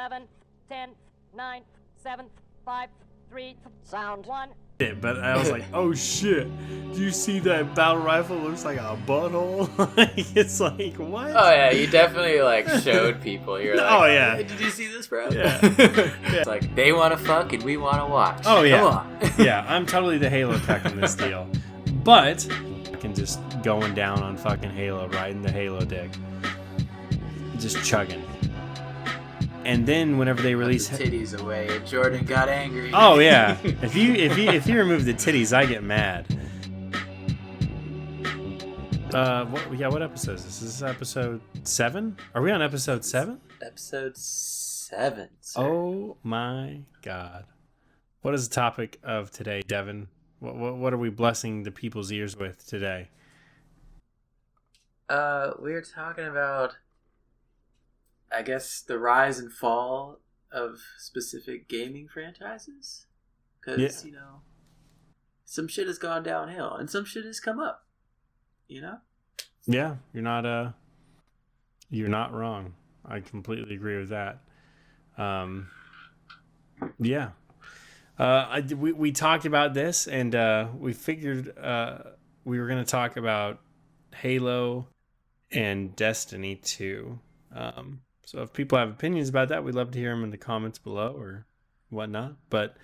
11, 10, 9, 7, 5, 3, sound 1. But I was like, oh shit, do you see that battle rifle? It looks like a butthole. It's like, what? Oh yeah, you definitely like showed people. You're like, oh yeah, hey, did you see this, bro? Yeah. It's like they want to fuck and we want to watch. Oh yeah, come on. Yeah, I'm totally the Halo tech in this deal, but I can just going down on fucking Halo, riding the Halo dick, just chugging. And then whenever they release the titties away, and Jordan got angry. Oh yeah, if you remove the titties, I get mad. What episode is this? Is this episode 7? Are we on episode 7? Episode 7. Sir. Oh my god! What is the topic of today, Devin? What are we blessing the people's ears with today? We're talking about, I guess, the rise and fall of specific gaming franchises. Because, some shit has gone downhill and some shit has come up. Yeah, you're not wrong. I completely agree with that. Yeah. We talked about this, and we figured we were going to talk about Halo and Destiny 2. So if people have opinions about that, we'd love to hear them in the comments below or whatnot. But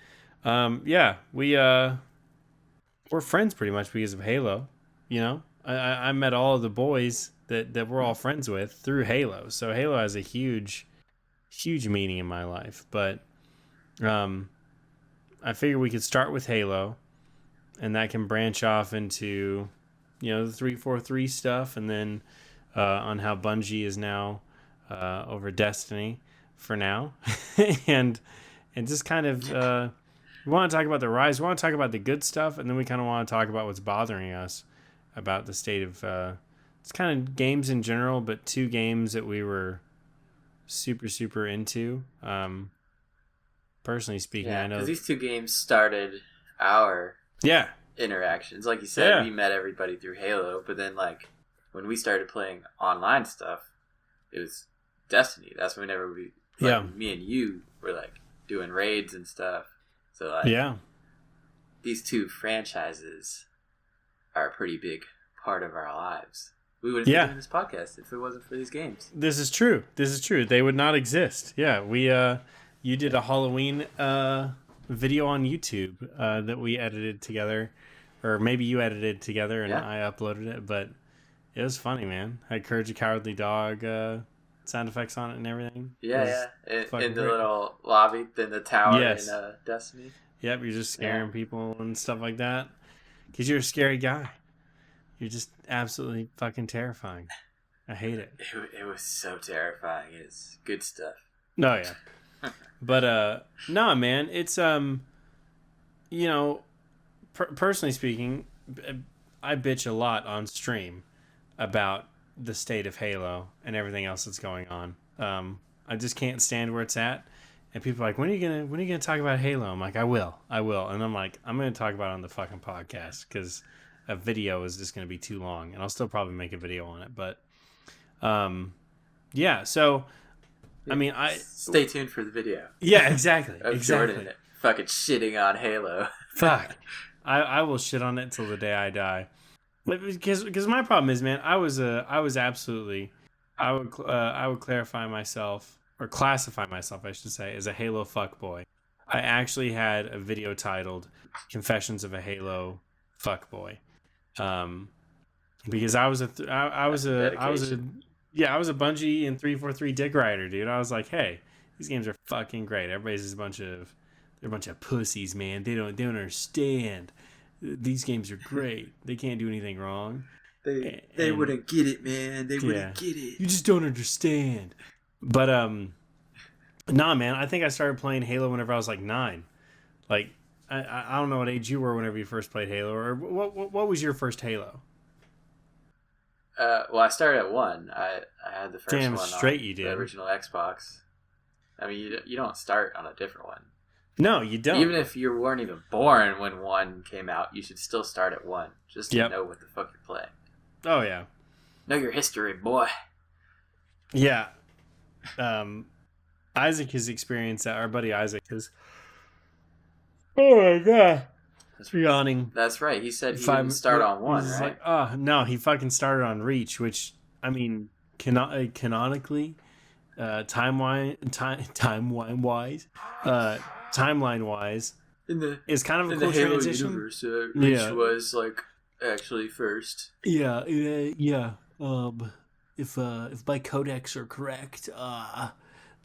we're friends pretty much because of Halo. I met all of the boys that we're all friends with through Halo. So Halo has a huge meaning in my life. But I figure we could start with Halo, and that can branch off into the 343 stuff, and then on how Bungie is now over Destiny for now. and just kind of we want to talk about the rise, we want to talk about the good stuff, and then we kind of want to talk about what's bothering us about the state of it's kind of games in general, but 2 games that we were super into. Personally speaking, I know because these 2 games started our interactions. Like you said, we met everybody through Halo, but then like when we started playing online stuff, it was Destiny. That's whenever me and you were like doing raids and stuff. So like these 2 franchises are a pretty big part of our lives. We wouldn't be doing this podcast if it wasn't for these games. This is true. They would not exist. Yeah, we you did a Halloween video on YouTube that we edited together, or maybe you edited it together and I uploaded it, but it was funny, man. I had Courage the Cowardly Dog sound effects on it and everything. Yeah. In the little lobby, in the tower in Destiny. Yep, you're just scaring people and stuff like that. Because you're a scary guy. You're just absolutely fucking terrifying. I hate it. It was so terrifying. It's good stuff. Oh, yeah. But, no, man, it's, personally speaking, I bitch a lot on stream about the state of Halo and everything else that's going on. I just can't stand where it's at. And people are like, when are you gonna talk about Halo? I'm like, I will. And I'm like, I'm gonna talk about it on the fucking podcast because a video is just gonna be too long, and I'll still probably make a video on it. But, so I mean, stay tuned for the video. Yeah, exactly. Jordan fucking shitting on Halo. Fuck, I will shit on it till the day I die. Because my problem is, man, I would classify myself, I should say, as a Halo fuckboy. I actually had a video titled "Confessions of a Halo Fuckboy," because I was a Bungie and 343 dick rider, dude. I was like, hey, these games are fucking great. Everybody's just they're a bunch of pussies, man. They don't understand. These games are great. They can't do anything wrong. They wouldn't get it, man. They wouldn't get it. You just don't understand. But nah, man. I think I started playing Halo whenever I was like 9. Like I don't know what age you were whenever you first played Halo, or what was your first Halo? Well, I started at 1. I had the first one straight on you did. The original Xbox. I mean, you don't start on a different one. No, you don't. Even if you weren't even born when 1 came out, you should still start at 1 just to know what the fuck you're playing. Oh yeah, know your history, boy. Yeah. Isaac has experienced that. Our buddy Isaac has. Oh my god. That's yawning. That's right. He said he didn't start on 1, right? Like, oh no, he fucking started on Reach, which I mean, canonically, timeline wise, is kind of a cool transition. Universe, Reach was like actually first. Yeah. If my codex are correct,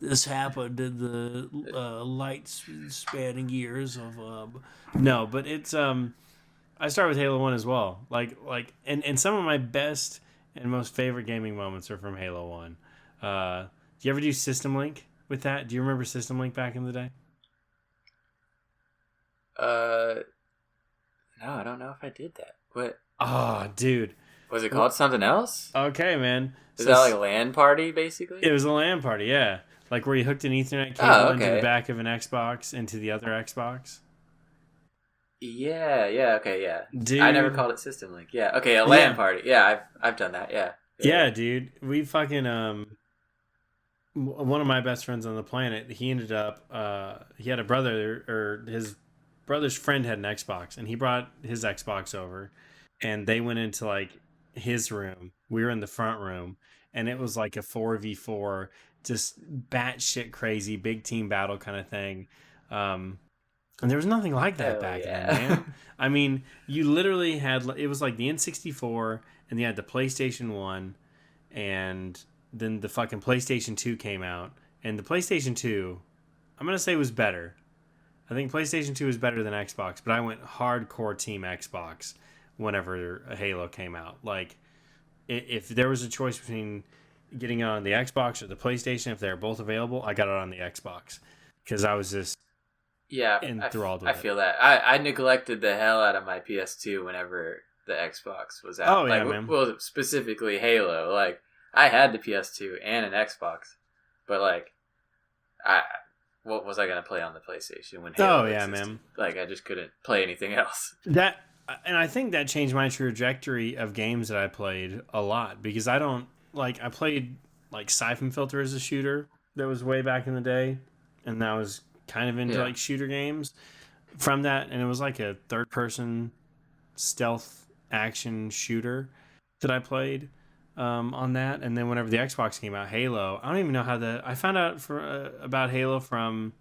this happened in the light spanning years of no, but it's I start with Halo 1 as well. And some of my best and most favorite gaming moments are from Halo 1. Do you ever do System Link with that? Do you remember System Link back in the day? No, I don't know if I did that. What? Oh, dude. Was it called something else? Okay, man. Is that like a LAN party, basically? It was a LAN party, yeah. Like where you hooked an Ethernet cable into the back of an Xbox into the other Xbox. Yeah, okay, yeah. Dude. I never called it System Link. Yeah, okay, a LAN party. Yeah, I've done that, yeah. Yeah, dude. We fucking, one of my best friends on the planet, he ended up, he had a brother, or his brother's friend had an Xbox, and he brought his Xbox over, and they went into, like, his room. We were in the front room, and it was like a 4v4, just batshit crazy, big team battle kind of thing. And there was nothing like that back then, man. I mean, you literally had, it was like the N64, and you had the PlayStation 1, and then the fucking PlayStation 2 came out. And the PlayStation 2, I'm going to say was better. I think PlayStation 2 was better than Xbox, but I went hardcore Team Xbox whenever Halo came out. Like, if there was a choice between getting it on the Xbox or the PlayStation, if they're both available, I got it on the Xbox. Because I was just... Yeah, enthralled with I feel that. I neglected the hell out of my PS2 whenever the Xbox was out. Oh, yeah, man. Well, specifically Halo. Like, I had the PS2 and an Xbox, but, like, what was I going to play on the PlayStation when Halo existed? Man. Like, I just couldn't play anything else. And I think that changed my trajectory of games that I played a lot, because I played, like, Siphon Filter as a shooter that was way back in the day, and that was kind of into like shooter games from that, and it was like a third-person stealth action shooter that I played on that. And then whenever the Xbox came out, Halo, I don't even know how I found out about Halo from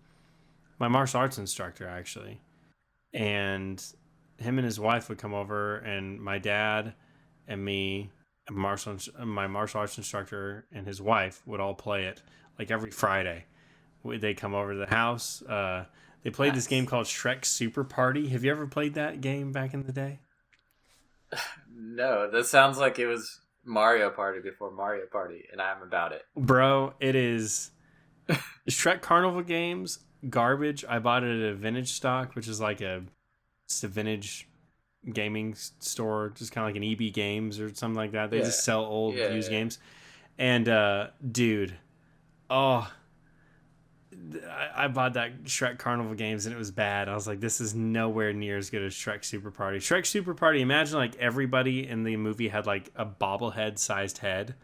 my martial arts instructor, actually. And him and his wife would come over, and my dad and me, and my martial arts instructor and his wife would all play it like every Friday. They come over to the house. They played this game called Shrek Super Party. Have you ever played that game back in the day? No, that sounds like it was Mario Party before Mario Party, and I'm about it. Bro, it is Shrek Carnival games, garbage. I bought it at a Vintage Stock, which is like it's a vintage gaming store, just kind of like an EB Games or something like that. They just sell old used games. And, dude, I bought that Shrek Carnival games, and it was bad. I was like, this is nowhere near as good as Shrek Super Party. Shrek Super Party, imagine like everybody in the movie had like a bobblehead sized head.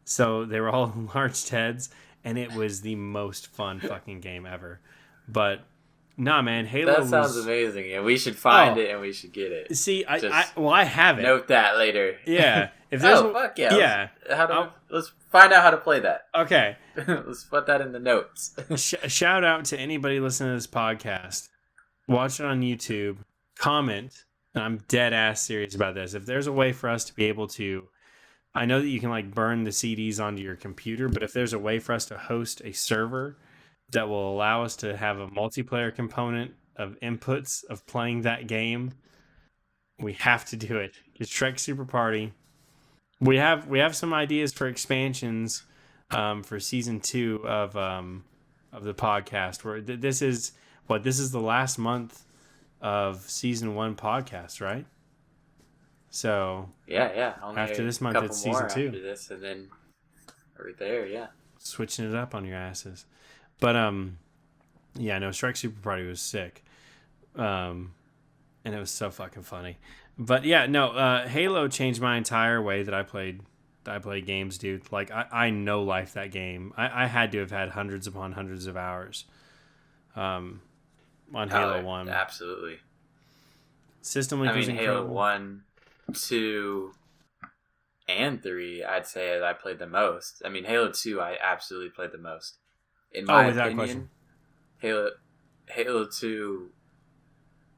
So they were all enlarged heads, and it was the most fun fucking game ever. But nah, man, Halo That sounds amazing. Yeah, we should find it and we should get it. See, I have it. Note that later. Yeah. If there's fuck yeah. Let's find out how to play that. Okay. Let's put that in the notes. Shout out to anybody listening to this podcast. Watch it on YouTube. Comment. And I'm dead ass serious about this. If there's a way for us to be able to, I know that you can like burn the CDs onto your computer, but if there's a way for us to host a server that will allow us to have a multiplayer component of inputs of playing that game, we have to do it. It's Shrek Super Party. We have some ideas for expansions for season 2 of the podcast. Where this is the last month of season 1 podcast, right? So yeah. Only after this month, it's season 2. After this, and then right there, yeah. Switching it up on your asses, but yeah, no, Shrek Super Party was sick, and it was so fucking funny. But yeah, no, Halo changed my entire way that I played I play games, dude. Like I know life that game. I had to have had hundreds upon hundreds of hours. On Halo 1. Absolutely. System Link was incredible. Halo 1, 2, and 3, I'd say I played the most. I mean, Halo 2, I absolutely played the most. In my opinion, Halo 2,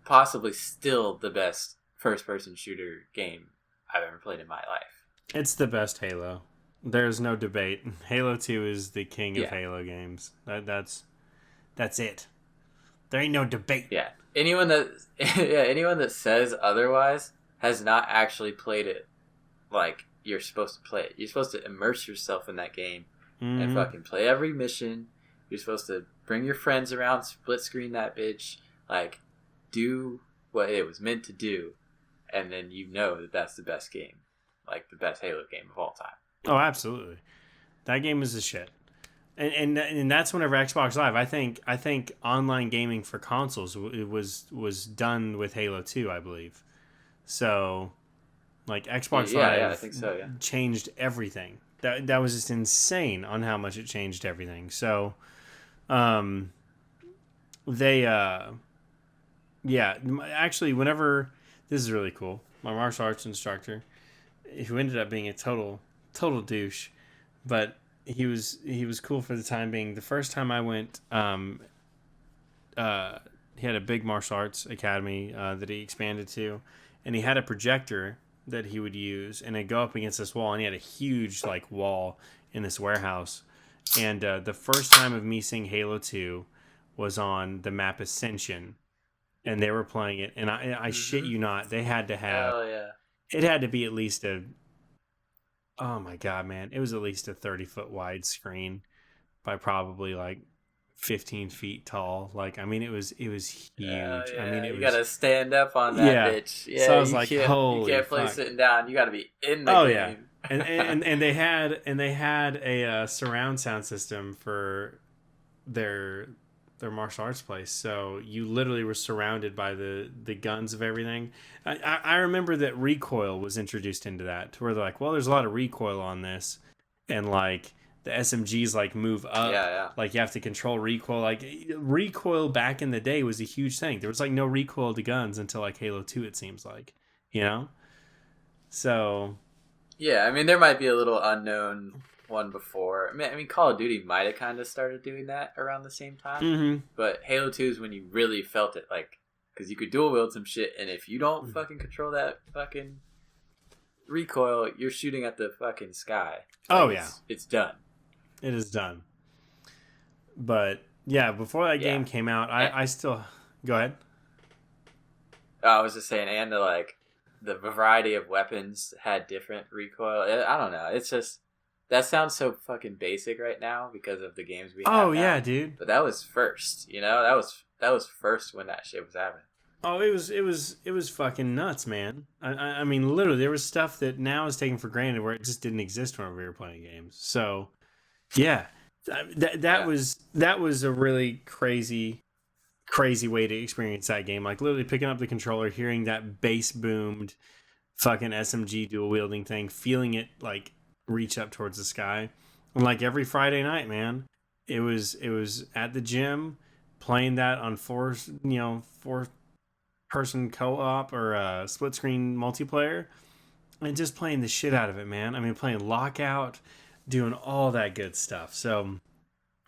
possibly still the best first-person shooter game I've ever played in my life. It's the best Halo. There's no debate. Halo 2 is the king of Halo games. That's it. There ain't no debate. Yeah. Anyone that says otherwise has not actually played it like you're supposed to play it. You're supposed to immerse yourself in that game and fucking play every mission. You're supposed to bring your friends around, split screen that bitch, like do what it was meant to do, and then you know that that's the best game, like the best Halo game of all time. Oh, absolutely. That game is the shit. And that's whenever Xbox Live. I think online gaming for consoles was done with Halo 2, I believe. So, like Xbox Live, I think so. Yeah, changed everything. That was just insane on how much it changed everything. So, actually, whenever this is really cool, my martial arts instructor, who ended up being a total douche, but he was cool for the time being. The first time I went, he had a big martial arts academy that he expanded to, and he had a projector that he would use, and it'd go up against this wall, and he had a huge like wall in this warehouse. And the first time of me seeing Halo 2 was on the map Ascension, and they were playing it, and I shit you not, they had to have, it had to be at least oh my god, man, it was at least a 30-foot wide screen by probably like 15 feet tall. Like, I mean, it was huge. I mean, you gotta stand up on that bitch. Yeah, so I was like, holy, you can't play sitting down. You gotta be in the game. and they had a surround sound system for their martial arts place, so you literally were surrounded by the guns of everything. I remember that recoil was introduced into that, to where they're like, well, there's a lot of recoil on this, and like the SMGs like move up, like you have to control recoil. Like recoil back in the day was a huge thing. There was like no recoil to guns until like Halo 2, it seems like, you know. So yeah, I mean, there might be a little unknown one before. I mean, Call of Duty might have kind of started doing that around the same time. But Halo 2 is when you really felt it, like, because you could dual wield some shit, and if you don't fucking control that fucking recoil, you're shooting at the fucking sky. Like, it's done. It is done. But yeah, before that game came out, I still go ahead. I was just saying, and the variety of weapons had different recoil. I don't know. It's just, that sounds so fucking basic right now because of the games we have now. Yeah, dude. But that was first, you know? That was first when that shit was happening. Oh, it was fucking nuts, man. I mean, literally, there was stuff that now is taken for granted where it just didn't exist when we were playing games. So, yeah, that was a really crazy way to experience that game. Like literally picking up the controller, hearing that bass boomed fucking SMG dual wielding thing, feeling it like reach up towards the sky. And like every Friday night, man, it was at the gym playing that on four person co-op or split screen multiplayer, and just playing the shit out of it, man. I mean, playing Lockout, doing all that good stuff. So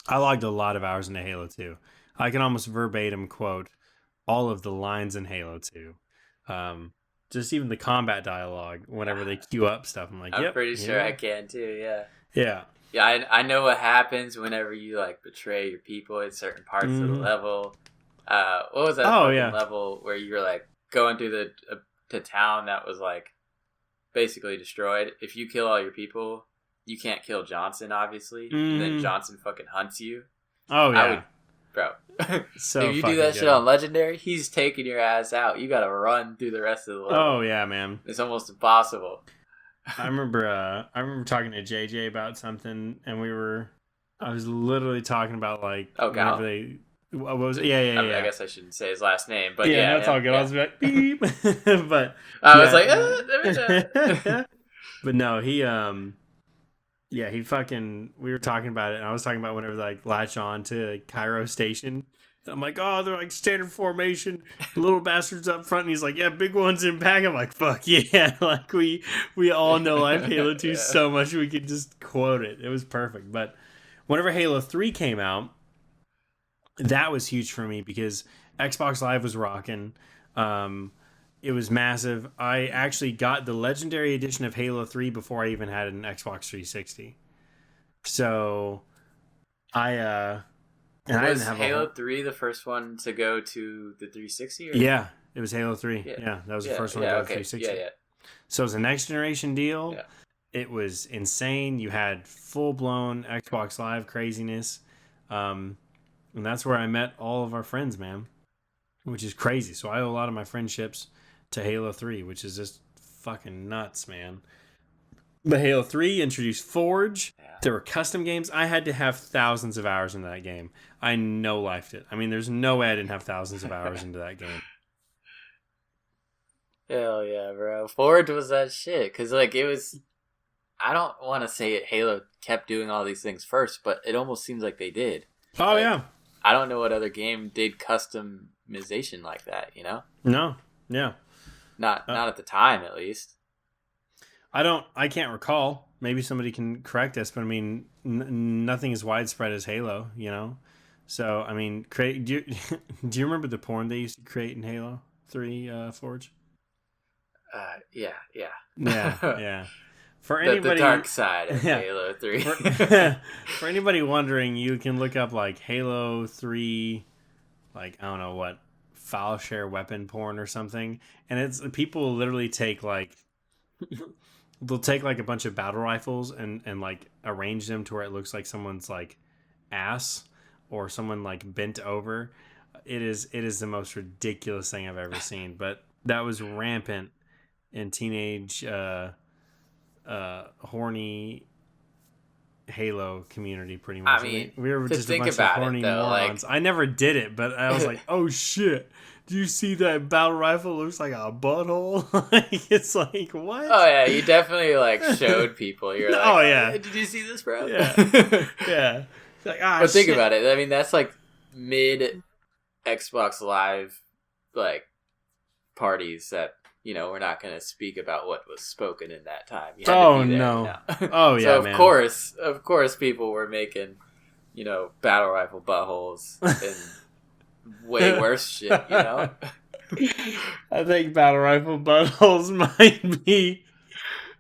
I logged a lot of hours into Halo 2. I can almost verbatim quote all of the lines in Halo 2. Just even the combat dialogue, whenever they queue up stuff, I'm like, I'm pretty sure I can too, Yeah. Yeah, I know what happens whenever you like betray your people in certain parts of the level. What was that level where you were like going through the town that was like basically destroyed? If you kill all your people, you can't kill Johnson, obviously. And then Johnson fucking hunts you. Oh yeah. Bro, so if you do that shit on Legendary, he's taking your ass out. You gotta run through the rest of the level. Oh yeah, man. It's almost impossible. I remember talking to JJ about something, and I was literally talking about like whenever they. What was it? Yeah. I guess I shouldn't say his last name, but that's all good. I was like, beep. But I was like, but no, he Yeah, we were talking about it, and I was talking about whenever they, like, latch on to Cairo Station. I'm like, oh, they're like standard formation, little bastards up front, and he's like, yeah, big ones in back. I'm like, fuck yeah, like we all know Live Halo 2 Yeah. so much we could just quote it. It was perfect. But whenever Halo 3 came out, that was huge for me because Xbox Live was rocking. Um, it was massive. I actually got the Legendary Edition of Halo 3 before I even had an Xbox 360. So and I Was didn't have Halo 3 the first one to go to the 360? Or? Yeah, it was Halo 3. Yeah. Yeah, that was the first one to go to 360. Yeah. So it was a next generation deal. Yeah. It was insane. You had full blown Xbox Live craziness. And that's where I met all of our friends, man, which is crazy. So I owe a lot of my friendships to Halo 3, which is just fucking nuts, man. But Halo 3 introduced Forge. Yeah. There were custom games. I had to have thousands of hours into that game. I no-lifed it. I mean, there's no way I didn't have thousands of hours into that game. Hell yeah, bro. Forge was that shit. Because, like, it was... I don't want to say it, Halo kept doing all these things first, but it almost seems like they did. Oh, like, yeah. I don't know what other game did customization like that, you know? No. Yeah. Not at the time, at least. I can't recall. Maybe somebody can correct us, but I mean, nothing as widespread as Halo, you know? So, I mean, do you remember the porn they used to create in Halo 3 Forge? Yeah. Yeah. For anybody, the dark side of Halo 3. For anybody wondering, you can look up, like, Halo 3, like, I don't know what, file share weapon porn or something. And it's people literally take, like... They'll take like a bunch of battle rifles and like arrange them to where it looks like someone's like ass or someone like bent over. It is the most ridiculous thing I've ever seen. But that was rampant in teenage horny Halo community, pretty much. I mean, we were just a bunch of horny morons. Like... I never did it, but I was like, oh shit. Do you see that battle rifle? It looks like a butthole. It's like, what? Oh, yeah. You definitely, like, showed people. You're like, oh, yeah. Did you see this, bro? Yeah. Yeah. Like, but think about it. I mean, that's, like, mid-Xbox Live, like, parties that, you know, we're not going to speak about what was spoken in that time. Oh, no. Oh, yeah, so, man. Of course, people were making, you know, battle rifle buttholes and... way worse shit, you know? I think Battle Rifle Buttholes might be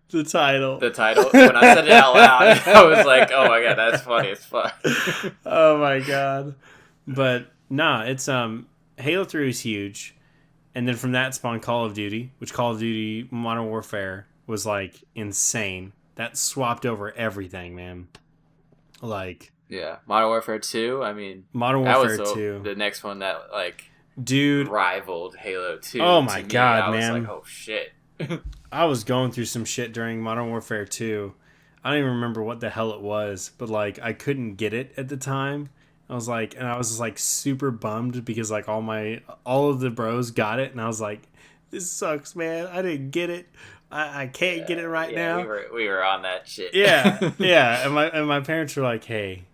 the title. The title? When I said it out loud, I was like, oh my god, that's funny as fuck. Oh my god. But, nah, it's, Halo 3 is huge. And then from that spawned Call of Duty, which Call of Duty Modern Warfare was, like, insane. That swapped over everything, man. Like... Yeah, Modern Warfare 2, I mean... Modern Warfare 2. The next one that, like... Dude. Rivaled Halo 2. Oh my god, man. I was like, oh shit. I was going through some shit during Modern Warfare 2. I don't even remember what the hell it was, but, like, I couldn't get it at the time. I was just, like, super bummed because, like, all of the bros got it, and I was like, this sucks, man. I didn't get it. I can't get it right now. We were on that shit. Yeah, yeah. And my parents were like, hey...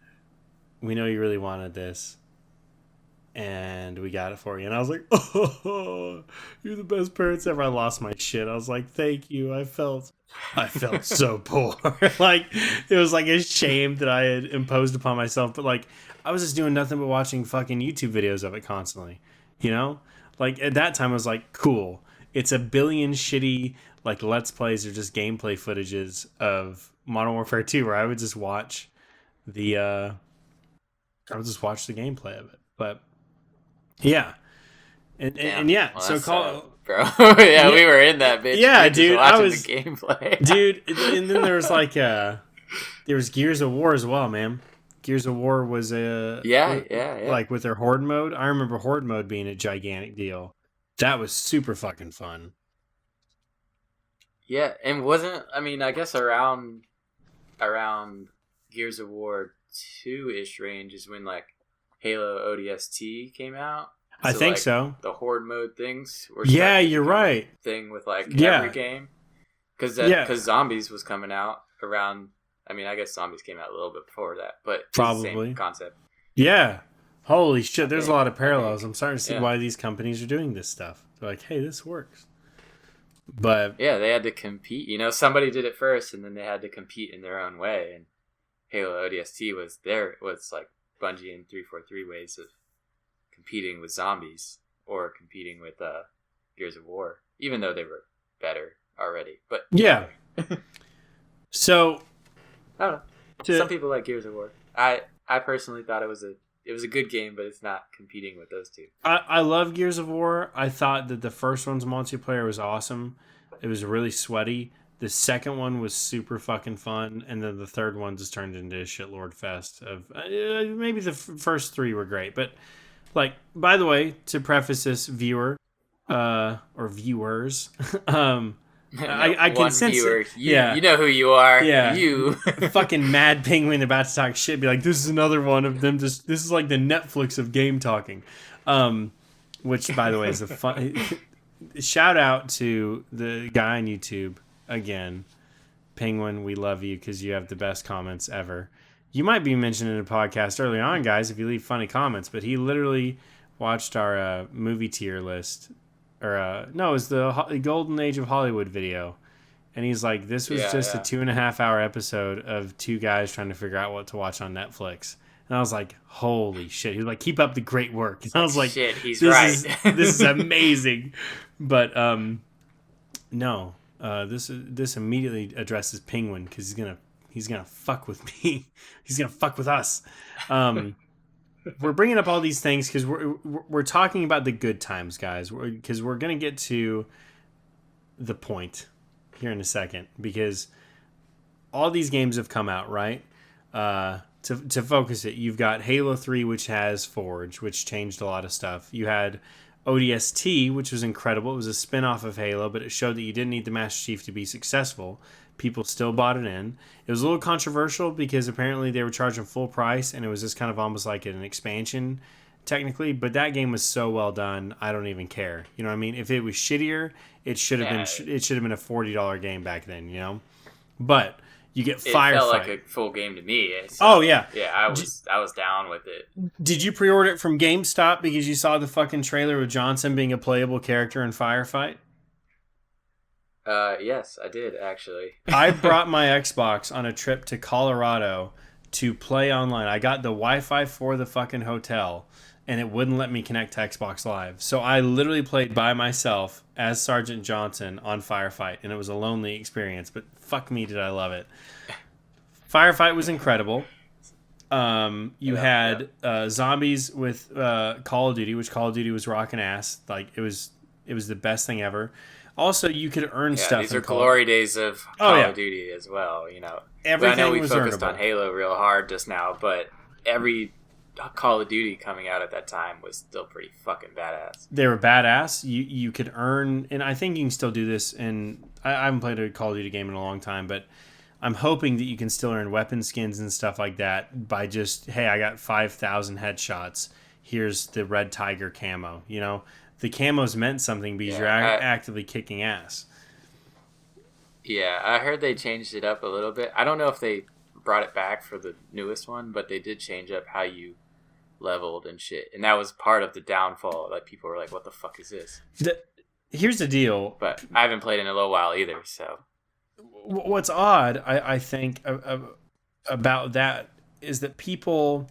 we know you really wanted this, and we got it for you. And I was like, oh, you're the best parents ever. I lost my shit. I was like, thank you. I felt so poor. Like, it was like a shame that I had imposed upon myself. But, like, I was just doing nothing but watching fucking YouTube videos of it constantly, you know? Like, at that time, I was like, cool. It's a billion shitty, like, Let's Plays or just gameplay footages of Modern Warfare 2 where I would just watch the gameplay of it. But yeah. And yeah, well, so bro. Yeah, we were in that bitch. Yeah, dude, I was the gameplay. Dude, and then there was like there was Gears of War as well, man. Gears of War was yeah. Like with their Horde mode. I remember Horde mode being a gigantic deal. That was super fucking fun. Yeah, and I guess around Gears of War 2-ish range is when like Halo ODST came out. I think so. The Horde mode things were you're right. Thing with like every game. Because Zombies was coming out around I mean, I guess Zombies came out a little bit before that, but probably it's the same concept. Yeah. Holy shit, there's a lot of parallels. I'm starting to see why these companies are doing this stuff. They're like, hey, this works. But yeah, they had to compete. You know, somebody did it first, and then they had to compete in their own way. And Halo ODST was like Bungie and 343 ways of competing with Zombies or competing with Gears of War, even though they were better already. But yeah. So I don't know. Some people like Gears of War. I personally thought it was a good game, but it's not competing with those two. I love Gears of War. I thought that the first one's multiplayer was awesome. It was really sweaty. The second one was super fucking fun, and then the third one just turned into a shitlord fest of maybe the first three were great, but like, by the way, to preface this, viewer or viewers, I can sense viewer. it. You know who you are. Yeah, you fucking Mad Penguin about to talk shit. Be like, this is another one of them. This is like the Netflix of game talking. Which, by the way, is a fun. Shout out to the guy on YouTube again, Penguin. We love you because you have the best comments ever. You might be mentioned in a podcast early on, guys, if you leave funny comments. But he literally watched our movie tier list. Or no, it was the Golden Age of Hollywood video. And he's like, this was just a 2.5 hour episode of two guys trying to figure out what to watch on Netflix. And I was like, holy shit. He was like, keep up the great work. And I was like, shit, he's right. This is amazing. But no, this immediately addresses Penguin because he's gonna fuck with me. He's gonna fuck with us. We're bringing up all these things because we're talking about the good times, guys. Because we're gonna get to the point here in a second. Because all these games have come out, right? To focus it, you've got Halo 3, which has Forge, which changed a lot of stuff. You had ODST, which was incredible. It was a spin-off of Halo, but it showed that you didn't need the Master Chief to be successful. People still bought it in. It was a little controversial because apparently they were charging full price, and it was just kind of almost like an expansion, technically. But that game was so well done, I don't even care. You know what I mean? If it was shittier, it should have been a $40 game back then. You know, but you get Firefight. It felt like a full game to me. So, oh yeah, yeah. I was down with it. Did you pre-order it from GameStop because you saw the fucking trailer with Johnson being a playable character in Firefight? Yes, I did actually. I brought my Xbox on a trip to Colorado to play online. I got the Wi-Fi for the fucking hotel, and it wouldn't let me connect to Xbox Live. So I literally played by myself as Sergeant Johnson on Firefight, and it was a lonely experience, but fuck me, did I love it. Firefight was incredible. You had zombies with Call of Duty, which Call of Duty was rocking ass. Like, it was the best thing ever. Also, you could earn stuff. These are glory days of Call of Duty as well. You know, everything. I know we was focused earnable on Halo real hard just now, but every Call of Duty coming out at that time was still pretty fucking badass. They were badass. You could earn, and I think you can still do this. And I haven't played a Call of Duty game in a long time, but I'm hoping that you can still earn weapon skins and stuff like that by just, hey, I got 5,000 headshots. Here's the Red Tiger camo. You know, the camos meant something because you're actively kicking ass. Yeah, I heard they changed it up a little bit. I don't know if they brought it back for the newest one, but they did change up how you leveled and shit. And that was part of the downfall. Like, people were like, what the fuck is this? Here's the deal. But I haven't played in a little while either, so. What's odd, I think, about that is that people,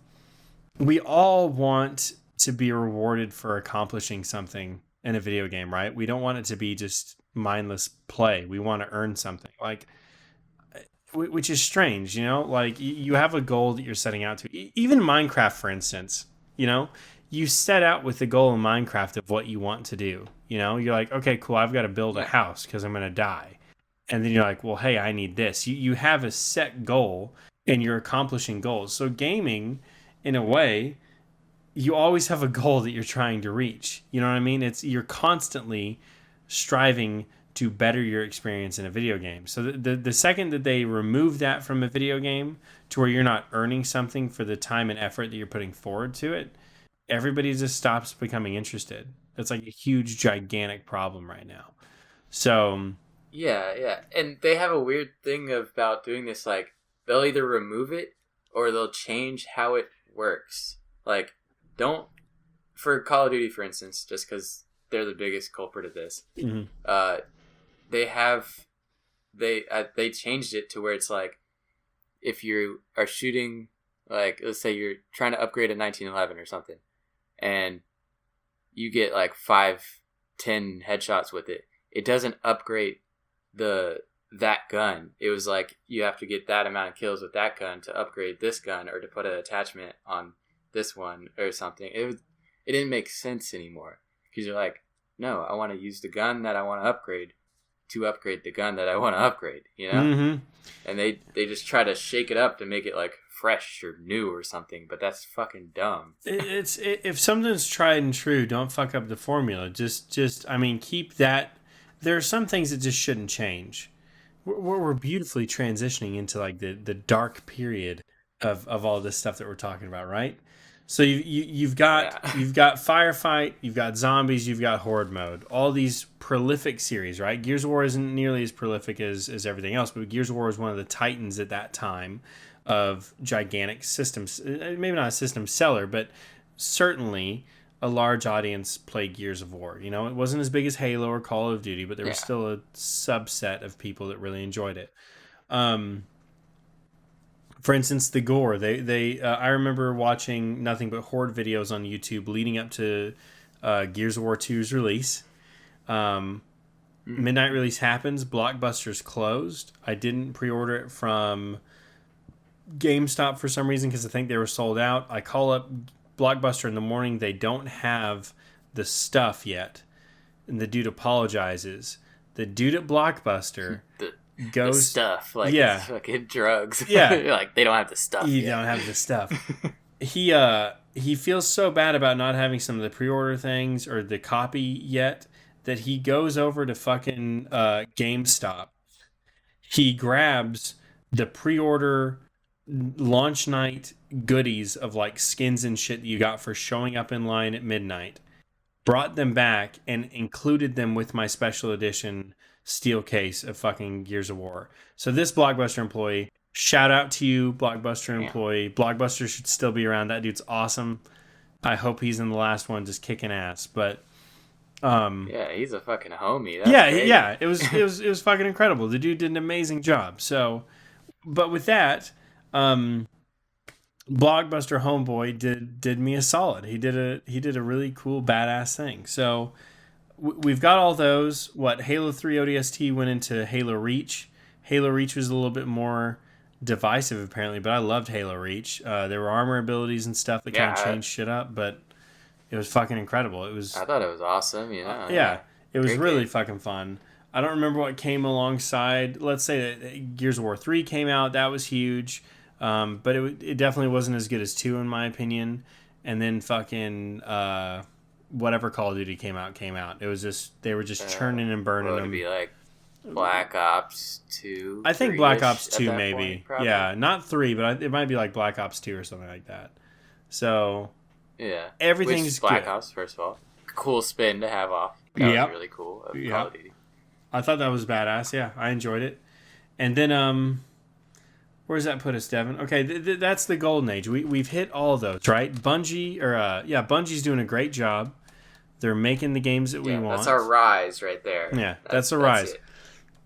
we all want to be rewarded for accomplishing something in a video game, right? We don't want it to be just mindless play. We want to earn something, like, which is strange, you know? Like, you have a goal that you're setting out to. Even Minecraft, for instance, you know? You set out with the goal in Minecraft of what you want to do, you know? You're like, okay, cool, I've got to build a house because I'm going to die. And then you're like, well, hey, I need this. You have a set goal, and you're accomplishing goals. So gaming, in a way, you always have a goal that you're trying to reach. You know what I mean? You're constantly striving to better your experience in a video game. So the second that they remove that from a video game to where you're not earning something for the time and effort that you're putting forward to it, everybody just stops becoming interested. That's like a huge, gigantic problem right now. So... Yeah. And they have a weird thing about doing this, like, they'll either remove it or they'll change how it works. Like, don't, for Call of Duty, for instance, just because they're the biggest culprit of this, they changed it to where it's like, if you are shooting, like, let's say you're trying to upgrade a 1911 or something, and you get like 5-10 headshots with it, it doesn't upgrade that gun. It was like, you have to get that amount of kills with that gun to upgrade this gun, or to put an attachment on this one or something. It didn't make sense anymore, because you're like, no, I want to use the gun that I want to upgrade the gun that I want to upgrade, you know? Mm-hmm. And they just try to shake it up to make it like fresh or new or something, but that's fucking dumb. If something's tried and true, don't fuck up the formula. Just I mean, keep that. There are some things that just shouldn't change. We're beautifully transitioning into like the dark period of all this stuff that we're talking about, right? So you've got firefight, you've got zombies, you've got horde mode. All these prolific series, right? Gears of War isn't nearly as prolific as everything else, but Gears of War is one of the titans at that time of gigantic systems. Maybe not a system seller, but certainly a large audience played Gears of War. You know, it wasn't as big as Halo or Call of Duty, but there was still a subset of people that really enjoyed it. For instance, the gore. I remember watching nothing but horde videos on YouTube leading up to Gears of War 2's release. Midnight release happens. Blockbuster's closed. I didn't pre-order it from GameStop for some reason because I think they were sold out. I call up Blockbuster in the morning. They don't have the stuff yet. And the dude apologizes. The dude at Blockbuster goes... The stuff. Like, it's fucking drugs. Yeah. Like, they don't have the stuff You don't have the stuff. He feels so bad about not having some of the pre-order things or the copy yet that he goes over to fucking GameStop. He grabs the pre-order launch night goodies of like skins and shit that you got for showing up in line at midnight, brought them back and included them with my special edition steel case of fucking Gears of War. So this Blockbuster employee, shout out to you, Blockbuster employee. Blockbuster should still be around. That dude's awesome. I hope he's in the last one just kicking ass. But he's a fucking homie. That's crazy. It was fucking incredible. The dude did an amazing job. So, but with that, Blockbuster homeboy did me a solid. He did a really cool badass thing. So we've got all those. Halo 3 ODST went into Halo Reach. Halo Reach was a little bit more divisive apparently, but I loved Halo Reach. There were armor abilities and stuff that kind of changed shit up, but it was fucking incredible. I thought it was awesome, you know. It was really fucking fun. I don't remember what came alongside. Let's say that Gears of War 3 came out. That was huge. But it definitely wasn't as good as 2 in my opinion. And then fucking whatever Call of Duty came out. It was just, they were just churning and burning them. Would it be like Black Ops 2? I think Black Ops 2 maybe. Point, yeah, not 3, but it might be like Black Ops 2 or something like that. So yeah, everything's Black good. Ops, first of all. Cool spin to have off. That was really cool. Call of Duty. I thought that was badass. Yeah, I enjoyed it. And then where does that put us, Devin? Okay, that's the golden age. We've hit all those, right? Bungie's doing a great job. They're making the games that we want. That's our rise right there. Yeah, that's a rise. It.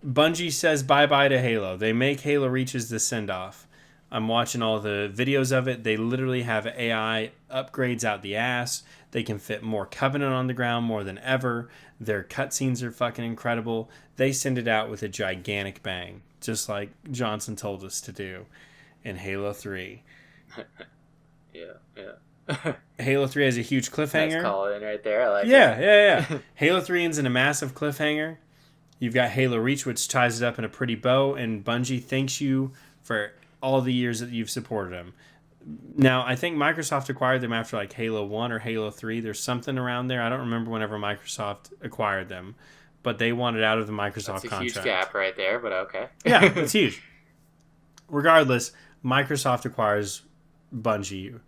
Bungie says bye-bye to Halo. They make Halo Reaches the send-off. I'm watching all the videos of it. They literally have AI upgrades out the ass. They can fit more Covenant on the ground more than ever. Their cutscenes are fucking incredible. They send it out with a gigantic bang, just like Johnson told us to do in Halo 3. Yeah. Halo 3 has a huge cliffhanger. Nice call in right there. I like it. Yeah. Halo 3 ends in a massive cliffhanger. You've got Halo Reach, which ties it up in a pretty bow, and Bungie thanks you for all the years that you've supported them. Now, I think Microsoft acquired them after like Halo 1 or Halo 3. There's something around there. I don't remember whenever Microsoft acquired them, but they wanted out of the Microsoft contract. That's a huge gap right there, but okay. Yeah, it's huge. Regardless, Microsoft acquires Bungie,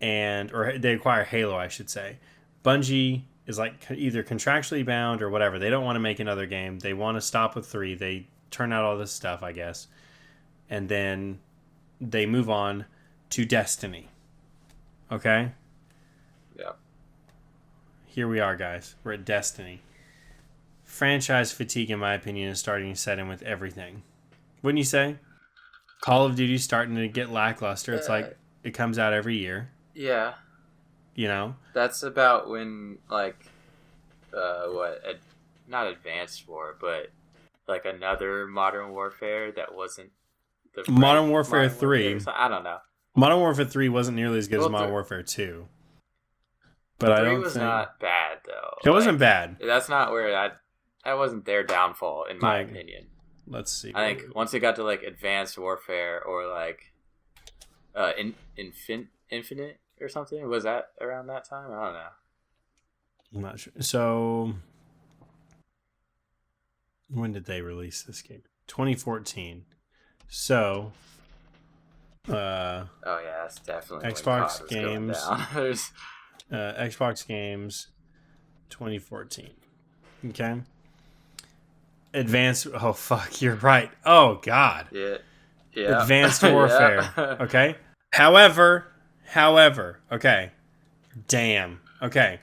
or they acquire Halo, I should say. Bungie is like either contractually bound or whatever. They don't want to make another game. They want to stop with 3. They turn out all this stuff, I guess. And then they move on to Destiny. Okay? Yeah. Here we are, guys. We're at Destiny. Franchise fatigue, in my opinion, is starting to set in with everything. Wouldn't you say? Call of Duty's starting to get lackluster. It's like it comes out every year. Yeah. You know? That's about when, like, not Advanced War, but, like, another Modern Warfare that wasn't the Modern Warfare 3. I don't know. Modern Warfare 3 wasn't nearly as good as Modern Warfare 2. But I don't think... 3 was not bad, though. It wasn't bad. That's not where that wasn't their downfall, in my opinion. Let's see. I think once it got to, like, Advanced Warfare or, like, Infinite or something, was that around that time? I don't know. I'm not sure. So, when did they release this game? 2014. So, oh yeah, that's definitely Xbox games. Xbox games, 2014. Okay. Advanced. Oh fuck, you're right. Oh god. Yeah. Advanced Warfare. Yeah. Okay. However. Okay. Damn. Okay.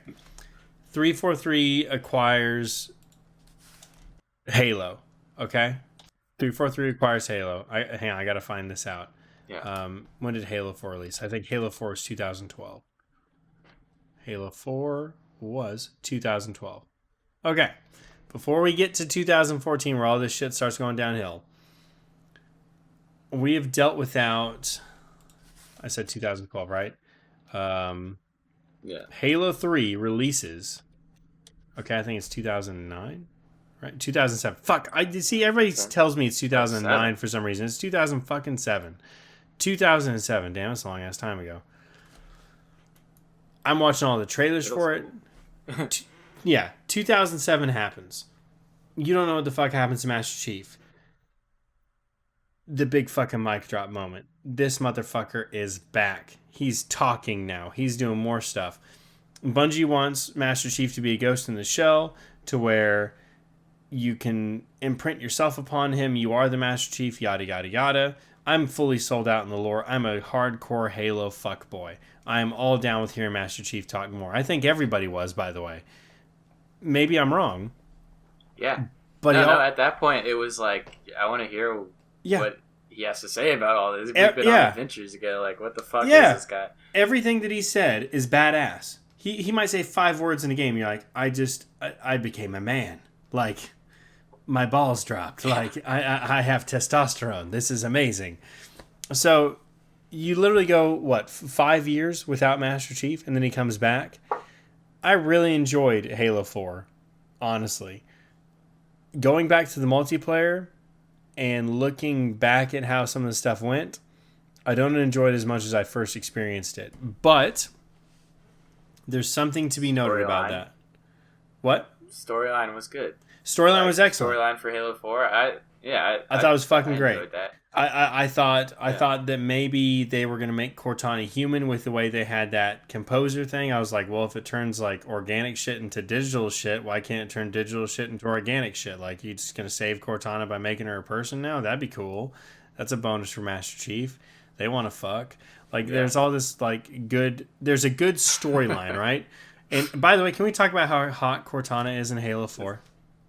343 acquires Halo. Okay. 343 acquires Halo. Hang on, I gotta find this out. Yeah. When did Halo 4 release? I think Halo 4 was 2012. Halo 4 was 2012. Okay. Before we get to 2014, where all this shit starts going downhill, we have dealt without. I said 2012, right? Yeah. Halo 3 releases. Okay, I think it's 2009, right? 2007. Fuck, I see. Everybody tells me it's 2009 for some reason. It's 2007. 2007. Damn, it's a long ass time ago. I'm watching all the trailers for it. Yeah, 2007 happens. You don't know what the fuck happens to Master Chief. The big fucking mic drop moment. This motherfucker is back. He's talking now. He's doing more stuff. Bungie wants Master Chief to be a ghost in the shell to where you can imprint yourself upon him. You are the Master Chief, yada, yada, yada. I'm fully sold out in the lore. I'm a hardcore Halo fuckboy. I am all down with hearing Master Chief talk more. I think everybody was, by the way. Maybe I'm wrong. Yeah. But no, at that point, it was like, I want to hear what he has to say about all this. We've been on adventures together. Like, what the fuck is this guy? Everything that he said is badass. He might say 5 words in a game. You're like, I became a man. Like, my balls dropped. Like, I have testosterone. This is amazing. So, you literally go, 5 years without Master Chief, and then he comes back? I really enjoyed Halo 4, honestly. Going back to the multiplayer and looking back at how some of the stuff went, I don't enjoy it as much as I first experienced it. But there's something to be noted about that. What? Storyline was good. Storyline was excellent. Storyline for Halo 4, I thought it was fucking great. That. I thought that maybe they were going to make Cortana human with the way they had that composer thing. I was like, well, if it turns like organic shit into digital shit, why can't it turn digital shit into organic shit? Like, you just going to save Cortana by making her a person now? That'd be cool. That's a bonus for Master Chief. They want to fuck. Like, there's all this like good. There's a good storyline, right? And by the way, can we talk about how hot Cortana is in Halo 4?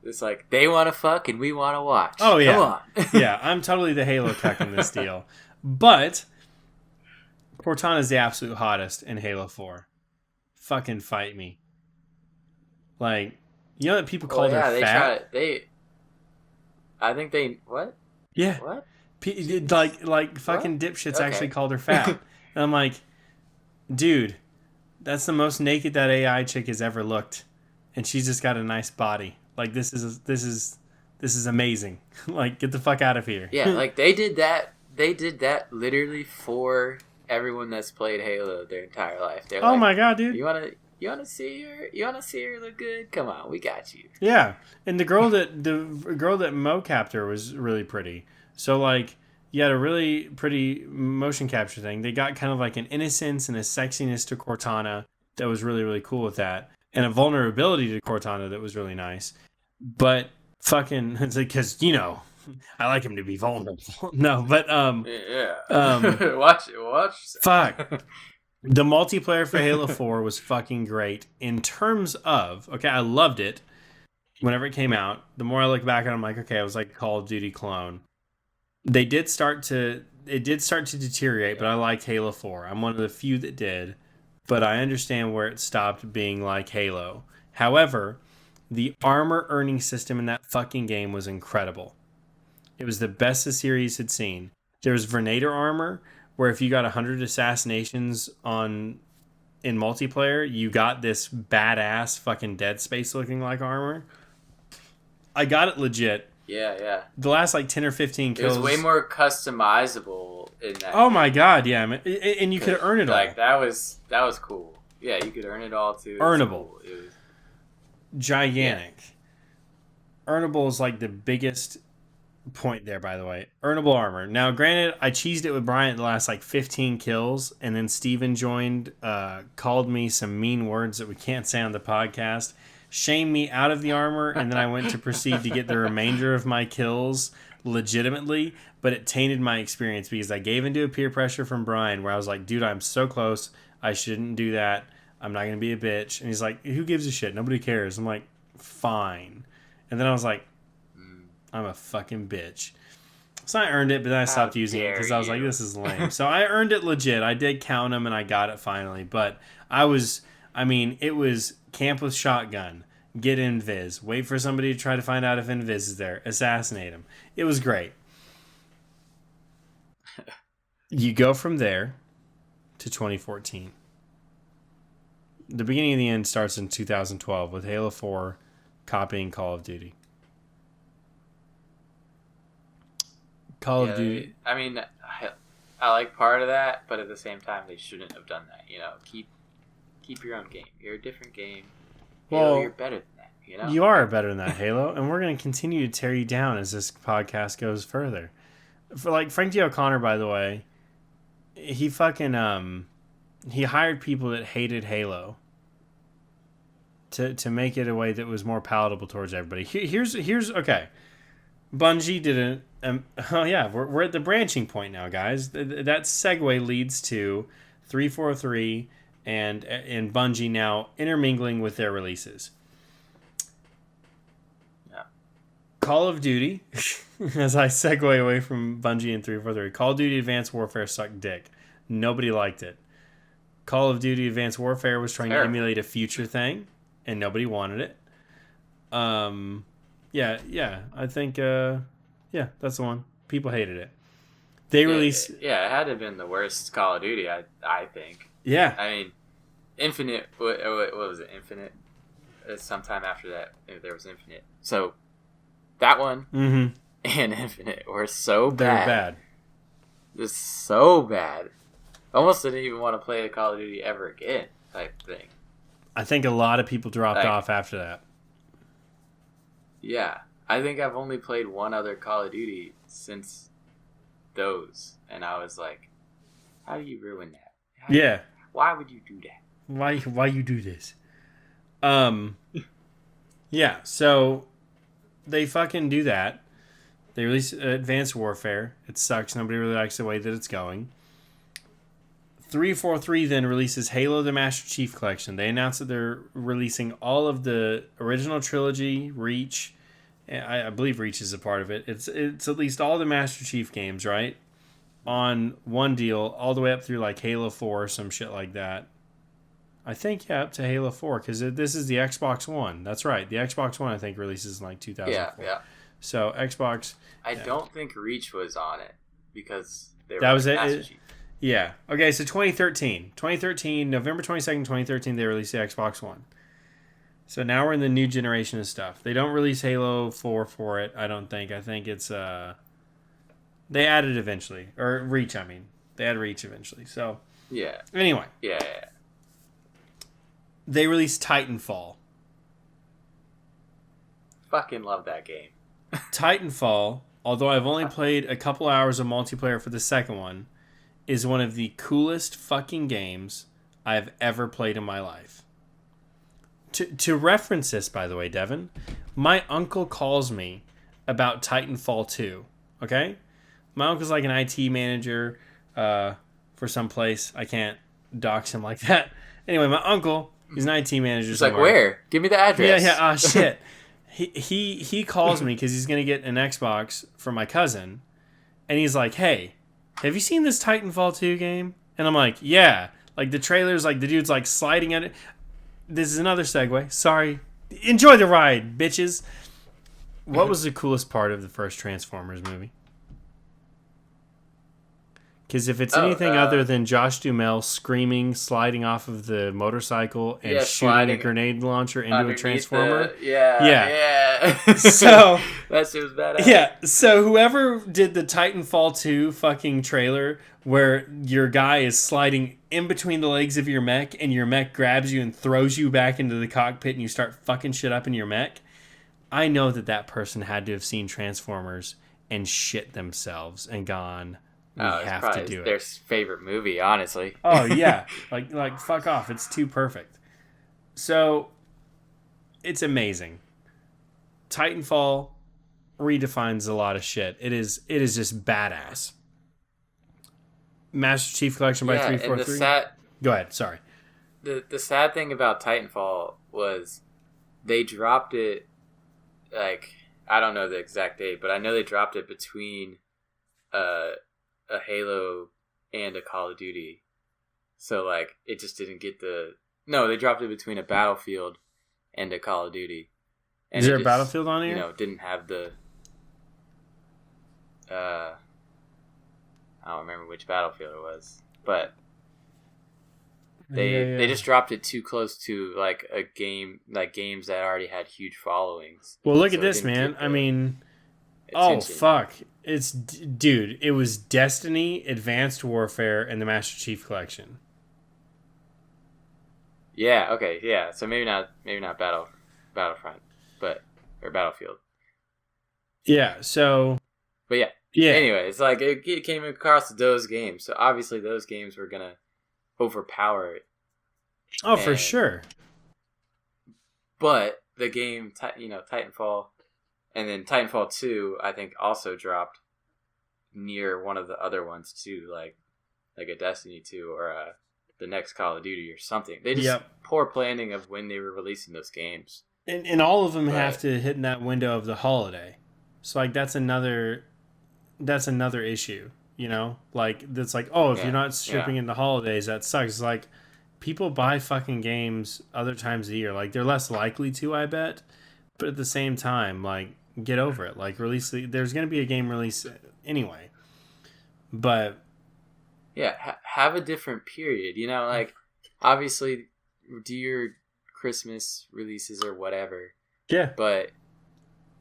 It's like, they want to fuck and we want to watch. Oh, yeah. Come on. Yeah, I'm totally the Halo cuck in this deal. But Cortana is the absolute hottest in Halo 4. Fucking fight me. Like, you know that people called her fat? I think they... What? Yeah. What? Like fucking dipshits actually called her fat. And I'm like, dude, that's the most naked that AI chick has ever looked. And she's just got a nice body. Like, this is amazing. Like, get the fuck out of here. Yeah, like they did that literally for everyone that's played Halo their entire life. They're like, my god, dude. You wanna see her look good? Come on, we got you. Yeah. And the girl that mocapped her was really pretty. So like, you had a really pretty motion capture thing. They got kind of like an innocence and a sexiness to Cortana that was really, really cool with that. And a vulnerability to Cortana that was really nice. But fucking, because, you know, I like him to be vulnerable. No, but yeah. Watch it. Fuck. The multiplayer for Halo 4 was fucking great in terms of, okay, I loved it whenever it came out. The more I look back at it, I'm like, okay, it was like a Call of Duty clone. It did start to deteriorate, but I liked Halo 4. I'm one of the few that did, but I understand where it stopped being like Halo. However, the armor earning system in that fucking game was incredible. It was the best the series had seen. There was Vernator armor, where if you got 100 assassinations in multiplayer, you got this badass fucking Dead Space looking like armor. I got it legit. Yeah. The last like 10 or 15 kills. It was way more customizable in that. Oh my god, yeah, man. And you could earn it all. Like that was cool. Yeah, you could earn it all too. Earnable. Cool. It was gigantic. Yeah. Earnable is like the biggest point there, by the way. Earnable armor. Now, granted, I cheesed it with Bryant the last like 15 kills, and then Steven joined, called me some mean words that we can't say on the podcast, shamed me out of the armor, and then I went to proceed to get the remainder of my kills legitimately, but it tainted my experience because I gave into a peer pressure from Brian where I was like, dude, I'm so close. I shouldn't do that. I'm not going to be a bitch. And he's like, who gives a shit? Nobody cares. I'm like, fine. And then I was like, I'm a fucking bitch. So I earned it, but then I stopped using it because I was like, this is lame. So I earned it legit. I did count them and I got it finally. But it was camp with shotgun, get invis, wait for somebody to try to find out if invis is there, assassinate him. It was great. You go from there to 2014. The beginning and the end starts in 2012 with Halo 4 copying Call of Duty. Call of Duty. I mean, I like part of that, but at the same time, they shouldn't have done that. You know, keep your own game. You're a different game. Halo, you're better than that. You know, you are better than that, Halo, and we're going to continue to tear you down as this podcast goes further. For like Frank D. O'Connor, by the way, he fucking he hired people that hated Halo to make it a way that was more palatable towards everybody. Here's okay. Bungie did we're at the branching point now, guys. That segue leads to 343 and Bungie now intermingling with their releases. Yeah. Call of Duty, as I segue away from Bungie and 343, Call of Duty Advanced Warfare sucked dick. Nobody liked it. Call of Duty Advanced Warfare was trying to emulate a future thing, and nobody wanted it. Yeah, I think, that's the one. People hated it. They released... Yeah, it had to have been the worst Call of Duty, I think. Yeah. I mean, Infinite, what was it, Infinite? Sometime after that, there was Infinite. So, that one and Infinite were so bad. They were bad. Just so bad. Almost didn't even want to play a Call of Duty ever again, type thing. I think a lot of people dropped off after that. Yeah. I think I've only played one other Call of Duty since those. And I was like, how do you ruin that? Why would you do that? Why you do this? Yeah, so they fucking do that. They release Advanced Warfare. It sucks. Nobody really likes the way that it's going. 343 then releases Halo the Master Chief Collection. They announced that they're releasing all of the original trilogy, Reach. I believe Reach is a part of it. It's at least all the Master Chief games, right? On one deal, all the way up through like Halo 4 or some shit like that. I think, up to Halo 4, because this is the Xbox One. That's right. The Xbox One, I think, releases in like 2004. Yeah. So, Xbox... I don't think Reach was on it, because they were that was Master it. Chief. Yeah. Okay, so 2013. November 22nd, 2013, they released the Xbox One. So now we're in the new generation of stuff. They don't release Halo 4 for it, I don't think. I think it's... They add it eventually. Or Reach, I mean. They add Reach eventually. So... Yeah. Anyway. Yeah. They released Titanfall. Fucking love that game. Titanfall, although I've only played a couple hours of multiplayer for the second one, is one of the coolest fucking games I've ever played in my life. To reference this, by the way, Devin, my uncle calls me about Titanfall 2. Okay? My uncle's like an IT manager for some place. I can't dox him like that. Anyway, my uncle, he's an IT manager. He's somewhere. like, where? Give me the address. Yeah. Shit. He calls me because he's gonna get an Xbox for my cousin, and he's like, "Hey, have you seen this Titanfall 2 game?" And I'm like, "Yeah." Like the trailer's like the dude's like sliding at it. This is another segue. Sorry. Enjoy the ride, bitches. What was the coolest part of the first Transformers movie? Because if it's anything other than Josh Duhamel screaming, sliding off of the motorcycle, and shooting a grenade launcher into a Transformer. Yeah. So that shit was badass. Yeah. So whoever did the Titanfall 2 fucking trailer where your guy is sliding in between the legs of your mech and your mech grabs you and throws you back into the cockpit and you start fucking shit up in your mech, I know that person had to have seen Transformers and shit themselves and gone, we have to do it. Their favorite movie, honestly. Oh yeah, like fuck off. It's too perfect. So it's amazing. Titanfall redefines a lot of shit. It is just badass. Master Chief Collection by 343. Go ahead. Sorry. The sad thing about Titanfall was they dropped it. Like, I don't know the exact date, but I know they dropped it between a Halo and a Call of Duty. So, like, it just didn't get No, they dropped it between a Battlefield and a Call of Duty. And is there a Battlefield on here? Didn't have the... I don't remember which Battlefield it was. But they just dropped it too close to, like, a game... Like, games that already had huge followings. Well, look at this, man. I mean... Attention. Oh, fuck. Dude, it was Destiny, Advanced Warfare, and the Master Chief Collection. Yeah, okay, yeah. So maybe not Battlefront, or Battlefield. Yeah, so... But yeah. Anyway, it's like it came across those games. So obviously those games were going to overpower it. Oh, for sure. But the game, Titanfall... And then Titanfall 2, I think, also dropped near one of the other ones, too, like a Destiny 2 or the next Call of Duty or something. They just poor planning of when they were releasing those games. And all of them have to hit in that window of the holiday. So, like, that's another issue, you know? Like, that's like, oh, if you're not shipping in the holidays, that sucks. It's like, people buy fucking games other times of the year. Like, they're less likely to, I bet. But at the same time, like, get over it. Like, there's going to be a game release anyway. But yeah, have a different period. Like, obviously, do your Christmas releases or whatever. Yeah. But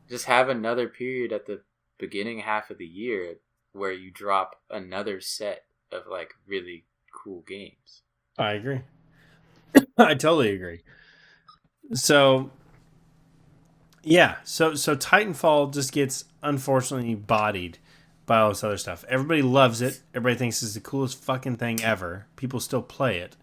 just have another period at the beginning half of the year where you drop another set of, like, really cool games. I agree. I totally agree. So... Yeah, so Titanfall just gets, unfortunately, bodied by all this other stuff. Everybody loves it. Everybody thinks it's the coolest fucking thing ever. People still play it.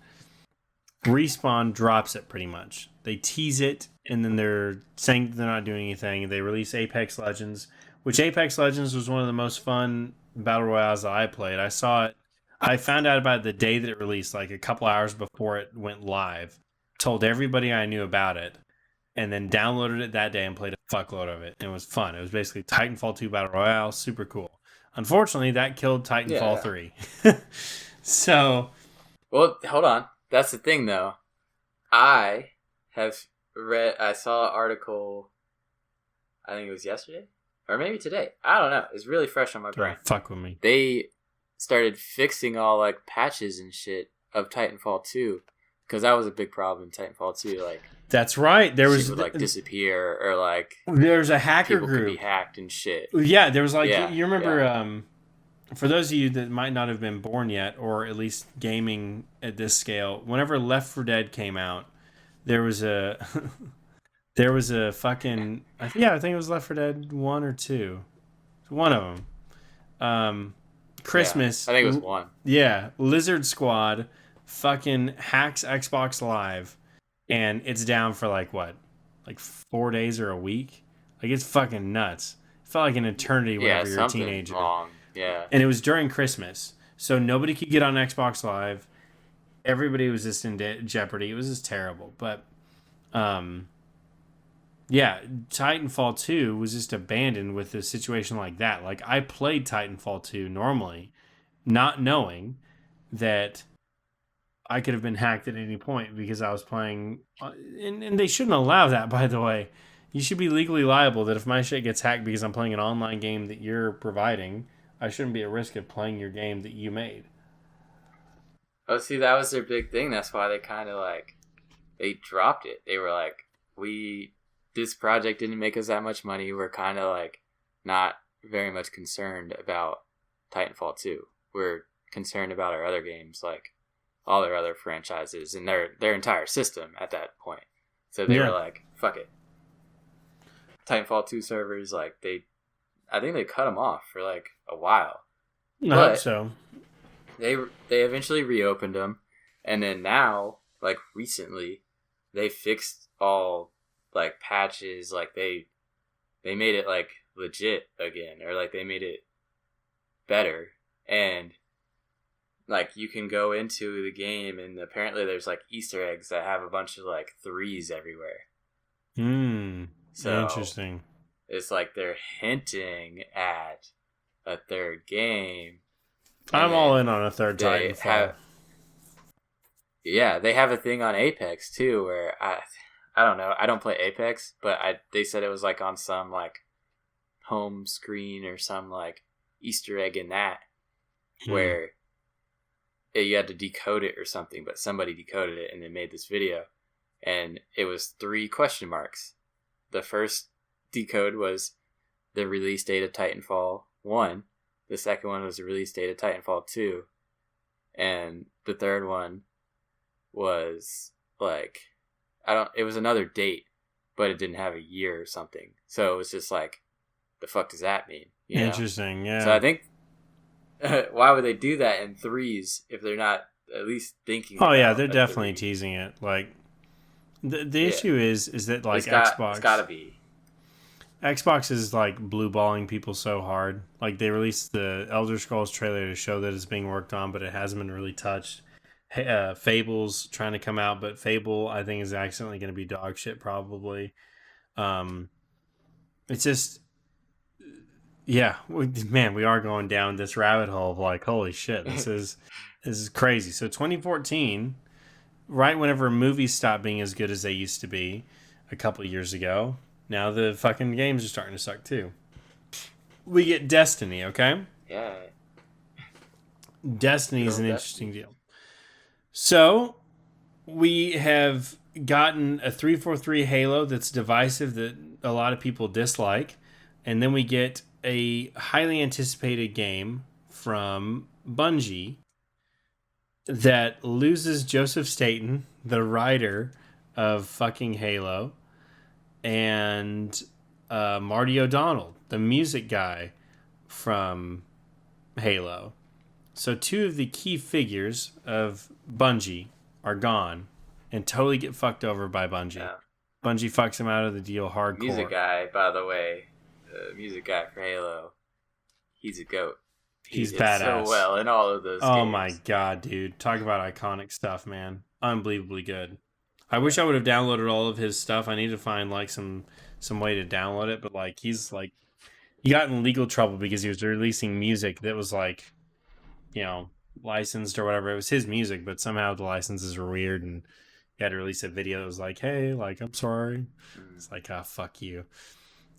Respawn drops it, pretty much. They tease it, and then they're saying they're not doing anything. They release Apex Legends, which Apex Legends was one of the most fun Battle Royales that I played. I saw it. I found out about it the day that it released, like a couple hours before it went live. Told everybody I knew about it. And then downloaded it that day and played a fuckload of it. And it was fun. It was basically Titanfall 2 Battle Royale. Super cool. Unfortunately, that killed Titanfall 3. So... Well, hold on. That's the thing, though. I saw an article, I think it was yesterday? Or maybe today. I don't know. It's really fresh on my brain. Fuck with me. They started fixing all, like, patches and shit of Titanfall 2. Because that was a big problem in Titanfall 2. Like... That's right. There was would, like, disappear or like there's a hacker people group could be hacked and shit. Yeah, there was like you remember for those of you that might not have been born yet or at least gaming at this scale, whenever Left 4 Dead came out, there was a fucking I think it was Left 4 Dead 1 or 2. One of them. Christmas. I think it was 1. Yeah, Lizard Squad fucking hacks Xbox Live. And it's down for like 4 days or a week? Like, it's fucking nuts. felt like an eternity whenever you're a teenager. Long. Yeah. And it was during Christmas. So nobody could get on Xbox Live. Everybody was just in jeopardy. It was just terrible. But, yeah, Titanfall 2 was just abandoned with a situation like that. Like, I played Titanfall 2 normally, not knowing that I could have been hacked at any point because I was playing... And they shouldn't allow that, by the way. You should be legally liable that if my shit gets hacked because I'm playing an online game that you're providing, I shouldn't be at risk of playing your game that you made. Oh, see, that was their big thing. That's why they kind of, like, they dropped it. They were like, this project didn't make us that much money. We're kind of, like, not very much concerned about Titanfall 2. We're concerned about our other games, like, all their other franchises and their entire system at that point. So they were like, fuck it. Titanfall 2 servers, like, I think they cut them off for, like, a while. I hope so. They eventually reopened them, and then now, like, recently, they fixed all, like, patches, like, they made it, like, legit again, or, like, they made it better, and, like, you can go into the game, and apparently there's, like, Easter eggs that have a bunch of, like, 3s everywhere. So interesting. It's like they're hinting at a third game. I'm all in on a third Titanfall. Yeah, they have a thing on Apex too, where I don't know. I don't play Apex, but they said it was like on some like home screen or some like Easter egg in that, where you had to decode it or something. But somebody decoded it and then made this video, and it was 3 question marks. The first decode was the release date of Titanfall 1. The second one was the release date of Titanfall 2. And the third one was like, it was another date, but it didn't have a year or something. So it was just like, the fuck does that mean? You know? Interesting, yeah. So I think, why would they do that in 3s if they're not at least thinking Oh yeah, they're definitely teasing it. Like, the issue is that like Xbox... It's gotta be. Xbox is like blue balling people so hard. Like they released the Elder Scrolls trailer to show that it's being worked on, but it hasn't been really touched. Fable's trying to come out, but Fable I think is accidentally going to be dog shit probably. It's just, yeah, man, we are going down this rabbit hole of like, holy shit, this is crazy. So 2014, right whenever movies stopped being as good as they used to be a couple of years ago. Now the fucking games are starting to suck too. We get Destiny, okay? Yeah. Destiny is an interesting deal. So, we have gotten a 343 Halo that's divisive that a lot of people dislike. And then we get a highly anticipated game from Bungie that loses Joseph Staten, the writer of fucking Halo, and Marty O'Donnell, the music guy from Halo. So 2 of the key figures of Bungie are gone and totally get fucked over by Bungie. Yeah. Bungie fucks him out of the deal hardcore. Music guy, by the way, the music guy for Halo, he's a goat. He's badass. So well in all of those games. Oh my god, dude. Talk about iconic stuff, man. Unbelievably good. I wish I would have downloaded all of his stuff. I need to find like some way to download it, but like he's like, he got in legal trouble because he was releasing music that was like, you know, licensed or whatever. It was his music, but somehow the licenses were weird, and he had to release a video that was like, hey, like, I'm sorry. It's like, fuck you.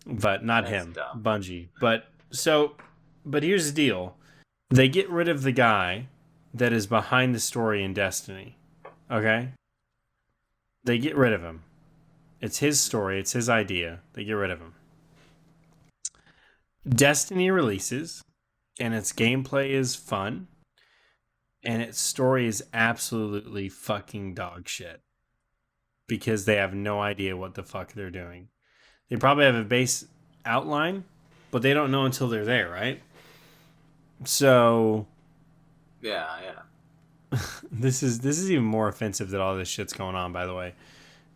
But not That's him, dumb. Bungie. But here's the deal. They get rid of the guy that is behind the story in Destiny. Okay? They get rid of him. It's his story. It's his idea. They get rid of him. Destiny releases, and its gameplay is fun, and its story is absolutely fucking dog shit. Because they have no idea what the fuck they're doing. They probably have a base outline, but they don't know until they're there, right? So... Yeah. This is even more offensive that all this shit's going on, by the way.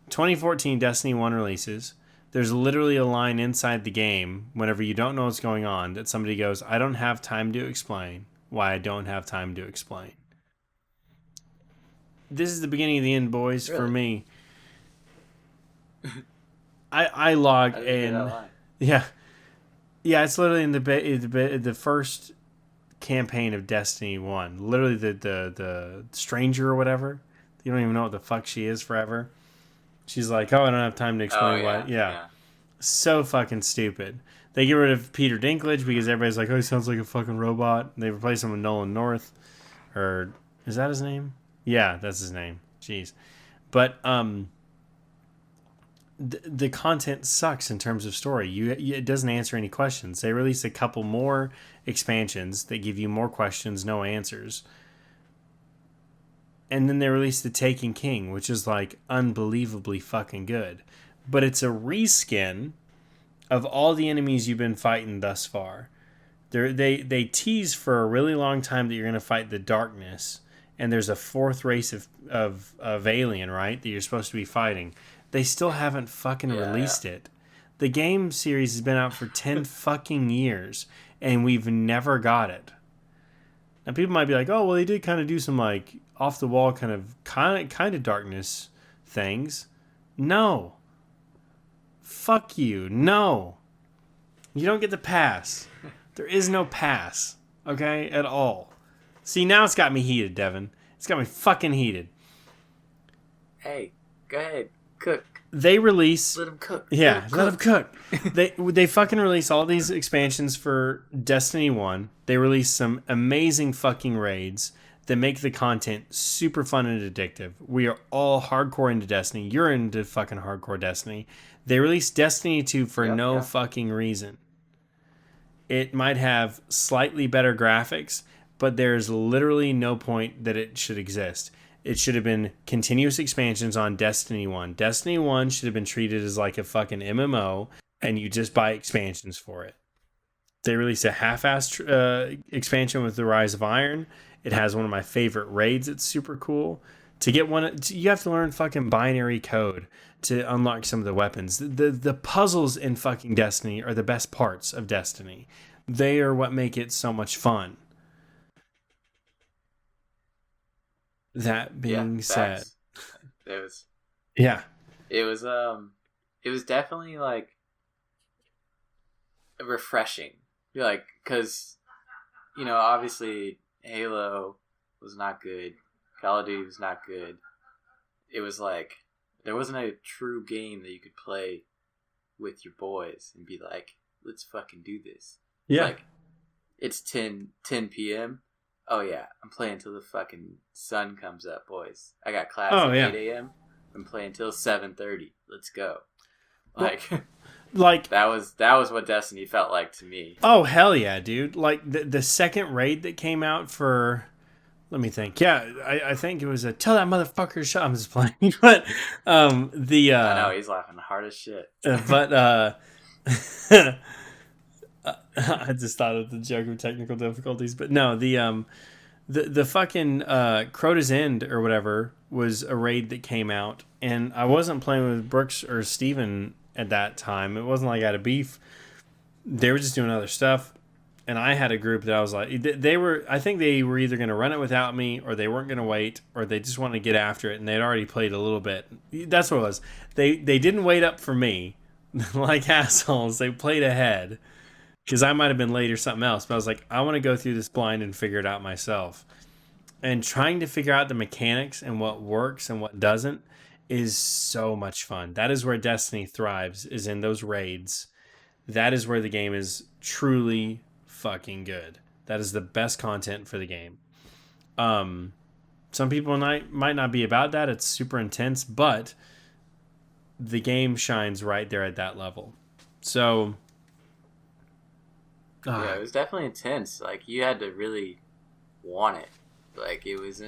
2014 Destiny 1 releases. There's literally a line inside the game whenever you don't know what's going on that somebody goes, I don't have time to explain why I don't have time to explain. This is the beginning of the end, boys, for me. I log in. Yeah. Yeah, it's literally in the first campaign of Destiny 1. Literally the stranger or whatever. You don't even know what the fuck she is forever. She's like, oh, I don't have time to explain why. Yeah. So fucking stupid. They get rid of Peter Dinklage because everybody's like, oh, he sounds like a fucking robot. And they replace him with Nolan North. Or, is that his name? Yeah, that's his name. Jeez. But, the content sucks in terms of story. It doesn't answer any questions. They release a couple more expansions that give you more questions, no answers. And then they release The Taken King, which is like unbelievably fucking good. But it's a reskin of all the enemies you've been fighting thus far. They tease for a really long time that you're going to fight the darkness, and there's a fourth race of alien, right, that you're supposed to be fighting. They still haven't fucking released it. The game series has been out for 10 fucking years, and we've never got it. Now, people might be like, oh, well, they did kind of do some, like, off-the-wall kind of darkness things. No. Fuck you. No. You don't get the pass. There is no pass, okay, at all. See, now it's got me heated, Devin. It's got me fucking heated. Hey, go ahead. Cook. They release... Let them cook. Yeah, let them cook. They fucking release all these expansions for Destiny 1. They release some amazing fucking raids that make the content super fun and addictive. We are all hardcore into Destiny. You're into fucking hardcore Destiny. They released Destiny 2 for no fucking reason. It might have slightly better graphics, but there's literally no point that it should exist. It should have been continuous expansions on Destiny 1. Destiny 1 should have been treated as like a fucking MMO, and you just buy expansions for it. They released a half-assed expansion with the Rise of Iron. It has one of my favorite raids. It's super cool. To get one, you have to learn fucking binary code to unlock some of the weapons. The puzzles in fucking Destiny are the best parts of Destiny. They are what make it so much fun. That being said, it was definitely like refreshing. Like, because, you know, obviously Halo was not good, Call of Duty was not good. It was like there wasn't a true game that you could play with your boys and be like, let's fucking do this. Yeah. Like, it's 10 p.m. Oh, yeah, I'm playing until the fucking sun comes up, boys. I got class at 8 a.m. I'm playing until 7:30. Let's go. Like, that was what Destiny felt like to me. Oh, hell yeah, dude. Like, the second raid that came out for... Let me think. Yeah, I think it was Tell that motherfucker to shut... I'm just playing. But, I know, he's laughing hard as shit. But, I just thought of the joke of technical difficulties, but no, the fucking Crota's End or whatever was a raid that came out, and I wasn't playing with Brooks or Steven at that time. It wasn't like I had a beef. They were just doing other stuff, and I had a group that I was like, I think they were either going to run it without me, or they weren't going to wait, or they just wanted to get after it, and they'd already played a little bit. That's what it was. They didn't wait up for me, like assholes. They played ahead. Because I might have been late or something else. But I was like, I want to go through this blind and figure it out myself. And trying to figure out the mechanics and what works and what doesn't is so much fun. That is where Destiny thrives, is in those raids. That is where the game is truly fucking good. That is the best content for the game. Some people might not be about that. It's super intense. But the game shines right there at that level. So... Yeah, it was definitely intense. Like, you had to really want it. Like, it was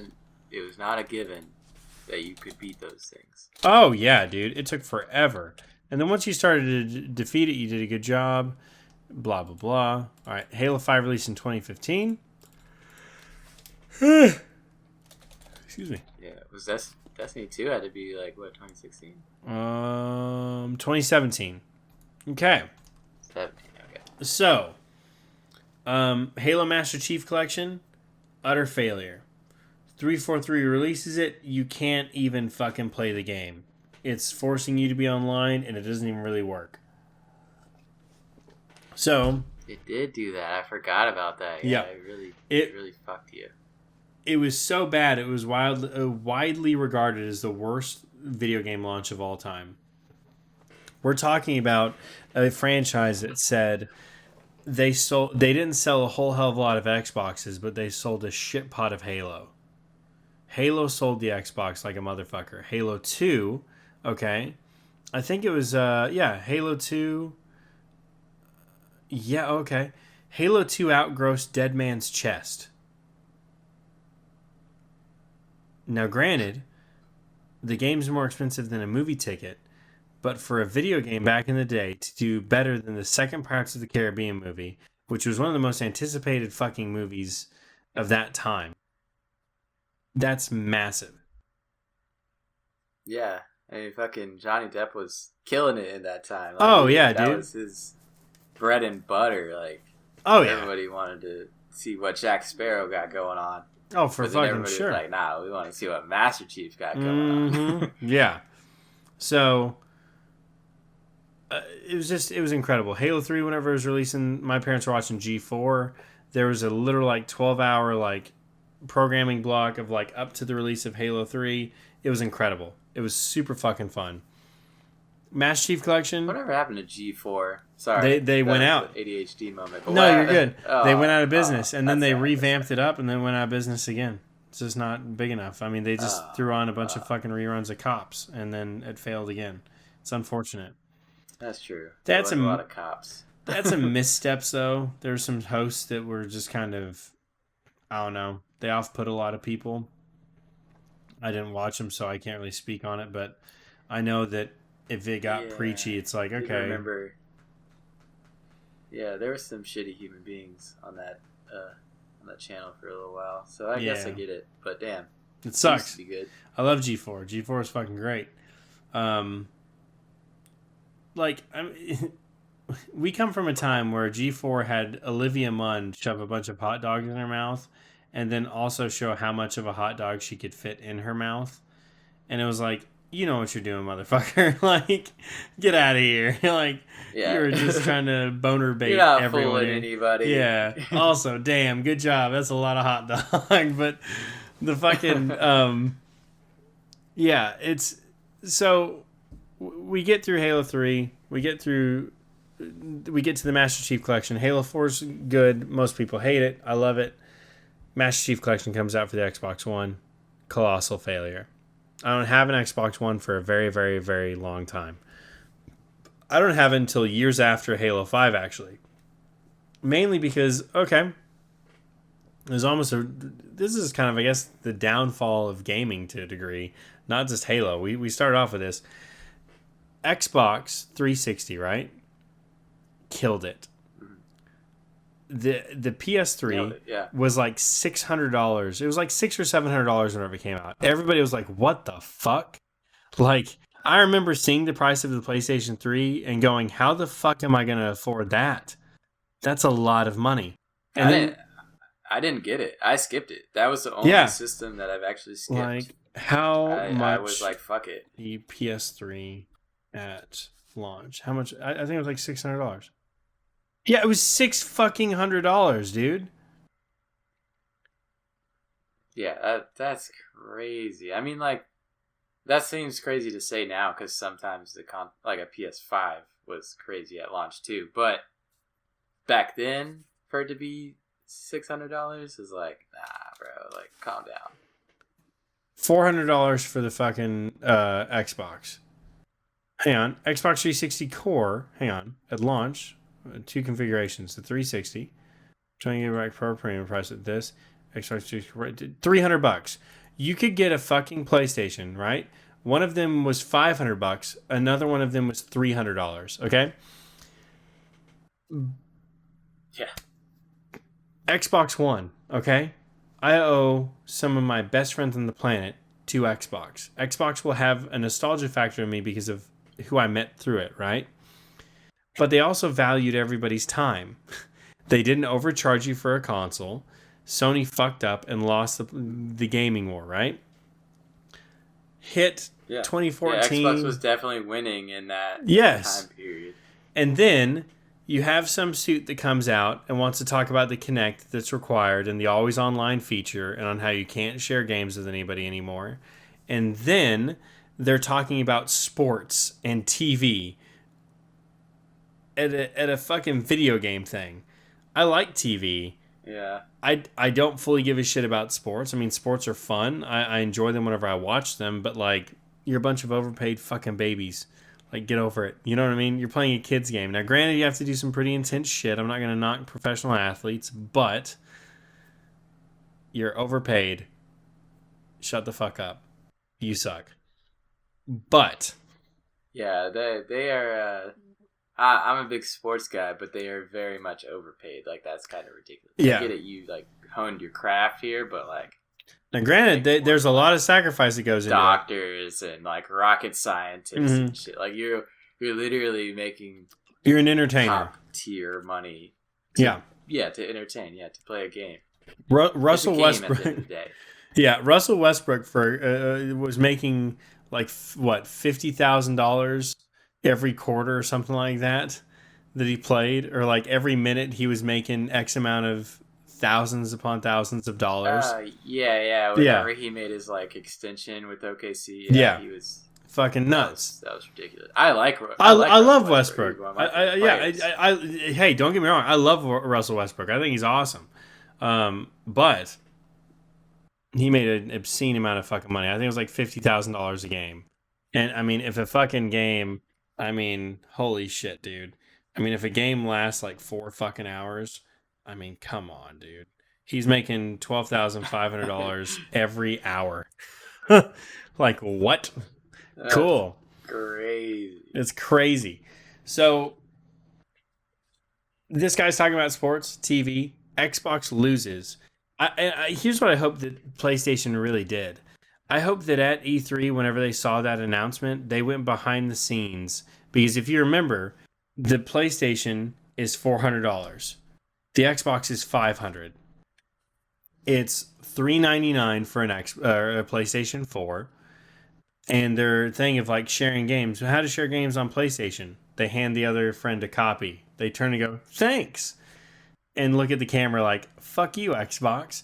not a given that you could beat those things. Oh, yeah, dude. It took forever. And then once you started to defeat it, you did a good job. Blah, blah, blah. All right, Halo 5 released in 2015. Excuse me. Yeah, Destiny 2 had to be, like, what, 2016? 2017. Okay. 17. Okay. So, Halo Master Chief Collection, utter failure. 343 releases it, you can't even fucking play the game. It's forcing you to be online, and it doesn't even really work. So it did do that. I forgot about that. Yeah, it really fucked you. It was so bad. It was widely regarded as the worst video game launch of all time. We're talking about a franchise that said they didn't sell a whole hell of a lot of Xboxes, but they sold a shit pot of Halo. Halo sold the Xbox like a motherfucker. Halo 2, okay. I think it was, Halo 2. Yeah, okay. Halo 2 outgrossed Dead Man's Chest. Now, granted, the game's more expensive than a movie ticket, but for a video game back in the day to do better than the second Pirates of the Caribbean movie, which was one of the most anticipated fucking movies of that time, that's massive. Yeah. I mean, fucking Johnny Depp was killing it in that time. Dude. That was his bread and butter. Like, everybody wanted to see what Jack Sparrow got going on. Oh, for fucking sure. Was like, nah, we want to see what Master Chief got going on. Yeah. So, it was incredible. Halo 3, whenever it was releasing, my parents were watching G4. There was a literal, 12-hour, programming block of, up to the release of Halo 3. It was incredible. It was super fucking fun. Master Chief Collection. Whatever happened to G4? Sorry. They went out. ADHD moment. No, you're good. They went out of business, and then they revamped it up, and then went out of business again. It's just not big enough. I mean, they just threw on a bunch of fucking reruns of Cops, and then it failed again. It's unfortunate. That's true. That's a lot of Cops. That's a missteps, though. There's some hosts that were just kind of, I don't know, they off-put a lot of people. I didn't watch them, so I can't really speak on it, but I know that if it got preachy, it's like, okay. I remember. Yeah, there were some shitty human beings on that channel for a little while, so I guess I get it. But damn, it sucks. Used to be good. I love G4. G4 is fucking great. We come from a time where G4 had Olivia Munn shove a bunch of hot dogs in her mouth, and then also show how much of a hot dog she could fit in her mouth, and it was like, you know what you're doing, motherfucker. Get out of here. You're just trying to boner bait you're not everyone. Fooling anybody. Yeah. Also, damn, good job. That's a lot of hot dog. But the fucking, it's, so we get through Halo 3. We get to the Master Chief Collection. Halo 4's good. Most people hate it. I love it. Master Chief Collection comes out for the Xbox One. Colossal failure. I don't have an Xbox One for a very, very, very long time. I don't have it until years after Halo 5, actually. Mainly because, this is kind of, I guess, the downfall of gaming to a degree. Not just Halo. We started off with this. Xbox 360, right? Killed it. The PS3 was like $600. It was like $600 or $700 whenever it came out. Everybody was like, "What the fuck?" I remember seeing the price of the PlayStation 3 and going, "How the fuck am I going to afford that? That's a lot of money." And I didn't get it. I skipped it. That was the only system that I've actually skipped. How much? I was like, "Fuck it." The PS3 at launch. How much? I think it was like $600. Yeah, it was $600, dude. Yeah, that's crazy. I mean, that seems crazy to say now because sometimes a PS5 was crazy at launch too. But back then, for it to be $600 is like, nah, bro. Calm down. $400 for the fucking Xbox. Hang on, Xbox 360 Core. Hang on, at launch. Two configurations: the 360, trying to get right Pro Premium price at this Xbox $300. You could get a fucking PlayStation, right? One of them was $500. Another one of them was $300. Okay. Yeah. Xbox One. Okay. I owe some of my best friends on the planet to Xbox. Xbox will have a nostalgia factor in me because of who I met through it, right? but they also valued everybody's time. They didn't overcharge you for a console. Sony fucked up and lost the gaming war, right? Hit 2014. Yeah, Xbox was definitely winning in that time period. And then you have some suit that comes out and wants to talk about the Kinect that's required and the always online feature and on how you can't share games with anybody anymore. And then they're talking about sports and TV at a fucking video game thing. I like TV. Yeah. I don't fully give a shit about sports. I mean, sports are fun. I enjoy them whenever I watch them, but like, you're a bunch of overpaid fucking babies. Like, get over it. You know what I mean? You're playing a kid's game. Now, granted, you have to do some pretty intense shit. I'm not going to knock professional athletes, but you're overpaid. Shut the fuck up. You suck. But. Yeah, they are... I'm a big sports guy, but they are very much overpaid. Like, that's kind of ridiculous. Yeah. I get it, you, like, honed your craft here, but, like... Now, granted, there's a lot of sacrifice that goes into it. Doctors and, like, rocket scientists and shit. Like, you're literally making... You're an entertainer. Top-tier money. To entertain. Yeah, to play a game. Russell Westbrook... At the end of the day. Yeah, Russell Westbrook was making, like, what, $50,000 every quarter or something like that he played, or like every minute he was making X amount of thousands upon thousands of dollars. Whenever he made his like extension with OKC, he was fucking nuts. That was ridiculous. I love Westbrook. Hey, don't get me wrong. I love Russell Westbrook. I think he's awesome. But he made an obscene amount of fucking money. I think it was like $50,000 a game. And I mean, if a fucking game, I mean, holy shit, dude. I mean, if a game lasts like 4 fucking hours, I mean, come on, dude. He's making $12,500 every hour. Like, what? That's cool. Crazy. It's crazy. So, this guy's talking about sports, TV. Xbox loses. Here's what I hope that PlayStation really did. I hope that at E3, whenever they saw that announcement, they went behind the scenes. Because if you remember, the PlayStation is $400. The Xbox is $500. It's $399 for a PlayStation 4. And their thing of like sharing games. How to share games on PlayStation? They hand the other friend a copy. They turn and go, thanks. And look at the camera like, fuck you, Xbox.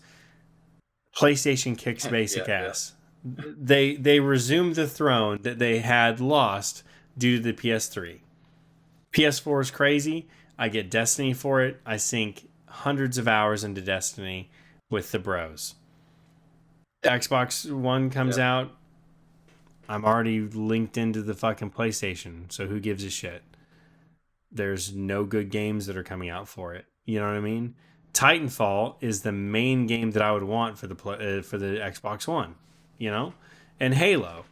PlayStation kicks basic ass. They resumed the throne that they had lost due to the PS3. PS4 is crazy. I get Destiny for it. I sink hundreds of hours into Destiny with the bros. Xbox One comes out. I'm already linked into the fucking PlayStation, so who gives a shit? There's no good games that are coming out for it. You know what I mean? Titanfall is the main game that I would want for the Xbox One. You know? And Halo.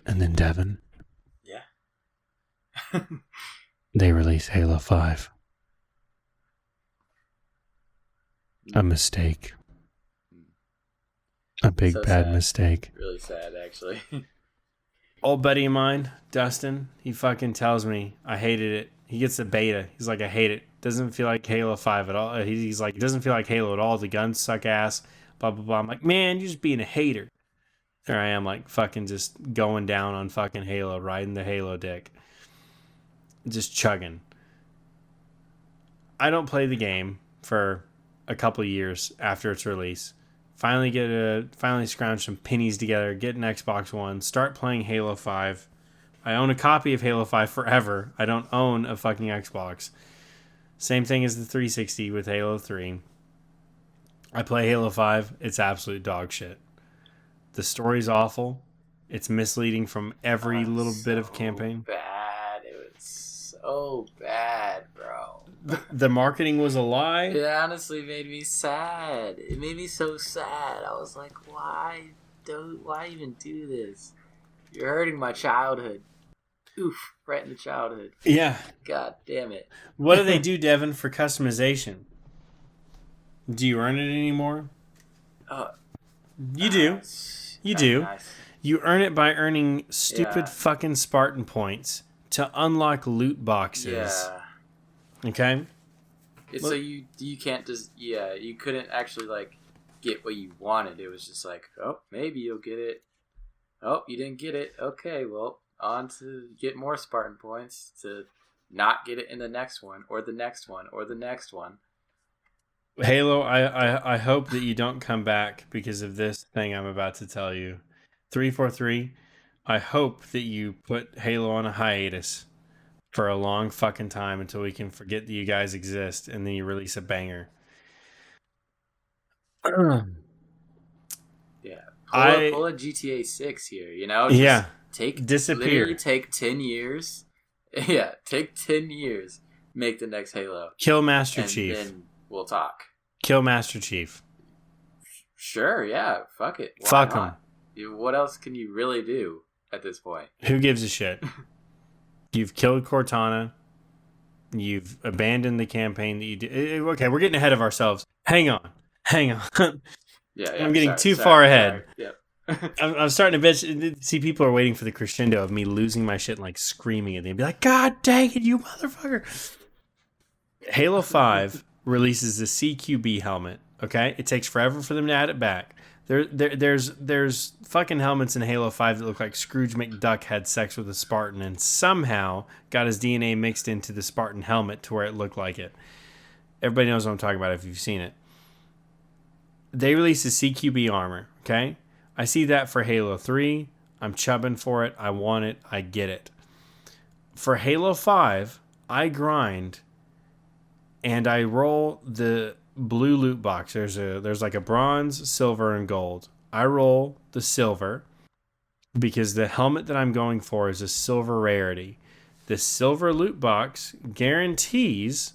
And then Devin. Yeah. They released Halo 5. A mistake. A big bad mistake. Really sad, actually. Old buddy of mine, Dustin, he fucking tells me I hated it. He gets the beta. He's like, I hate it. Doesn't feel like Halo 5 at all. He's like, it doesn't feel like Halo at all. The guns suck ass. Blah, blah, blah. I'm like, man, you're just being a hater. There I am, like, fucking just going down on fucking Halo, riding the Halo dick. Just chugging. I don't play the game for a couple of years after its release. Finally scrounge some pennies together, get an Xbox One, start playing Halo 5. I own a copy of Halo 5 forever. I don't own a fucking Xbox. Same thing as the 360 with Halo 3. I play Halo 5. It's absolute dog shit. The story's awful. It's misleading from every little bit of campaign. Bad. It was so bad, bro. The marketing was a lie. It honestly made me sad. It made me so sad. I was like, why even do this? You're hurting my childhood. Oof, right in the childhood. Yeah. God damn it. What do they do, Devin, for customization? Do you earn it anymore? You do. You do. Nice. You earn it by earning stupid fucking Spartan points to unlock loot boxes. Yeah. Okay? So you can't just... Yeah, you couldn't actually, like, get what you wanted. It was just like, oh, maybe you'll get it. Oh, you didn't get it. Okay, well, on to get more Spartan points to not get it in the next one, or the next one, or the next one. Halo, I hope that you don't come back because of this thing I'm about to tell you. 343, I hope that you put Halo on a hiatus for a long fucking time until we can forget that you guys exist, and then you release a banger. Yeah. Pull a GTA 6 here, you know? Just disappear. Literally take 10 years. Yeah, take 10 years. Make the next Halo. Kill Master Chief. And then we'll talk. Kill Master Chief. Sure, yeah. Fuck it. Fuck him. What else can you really do at this point? Who gives a shit? You've killed Cortana. You've abandoned the campaign that you did. Okay, we're getting ahead of ourselves. Hang on. Yeah, I'm getting too far ahead. Yeah. I'm starting to bitch. See, people are waiting for the crescendo of me losing my shit and like screaming at them. Be like, God dang it, you motherfucker. Halo 5 releases the CQB helmet. Okay? It takes forever for them to add it back. There's fucking helmets in Halo 5 that look like Scrooge McDuck had sex with a Spartan and somehow got his DNA mixed into the Spartan helmet to where it looked like it. Everybody knows what I'm talking about if you've seen it. They released the CQB armor, okay? I see that for Halo 3. I'm chubbing for it. I want it. I get it. For Halo 5, I grind and I roll the blue loot box. There's like a bronze, silver, and gold. I roll the silver because the helmet that I'm going for is a silver rarity. The silver loot box guarantees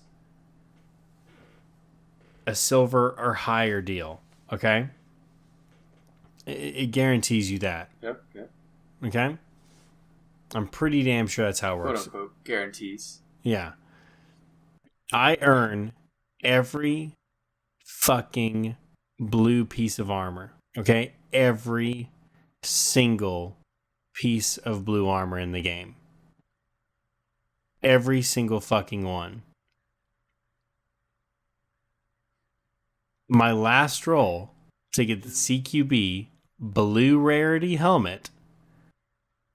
a silver or higher deal. Okay? It guarantees you that. Yep. Okay? I'm pretty damn sure that's how it works. Quote unquote guarantees. Yeah. I earn every fucking blue piece of armor. Okay? Every single piece of blue armor in the game. Every single fucking one. My last roll to get the CQB blue rarity helmet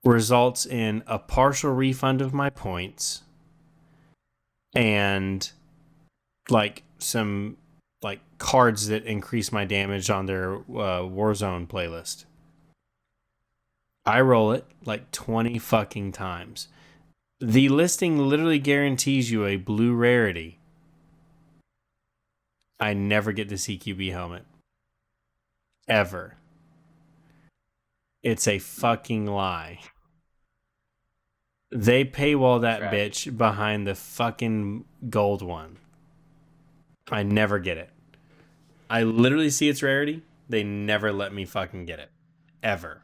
results in a partial refund of my points and like some like cards that increase my damage on their Warzone playlist. I roll it like 20 fucking times. The listing literally guarantees you a blue rarity. I never get the CQB helmet. Ever. It's a fucking lie. They paywall that bitch behind the fucking gold one. I never get it. I literally see its rarity. They never let me fucking get it. Ever.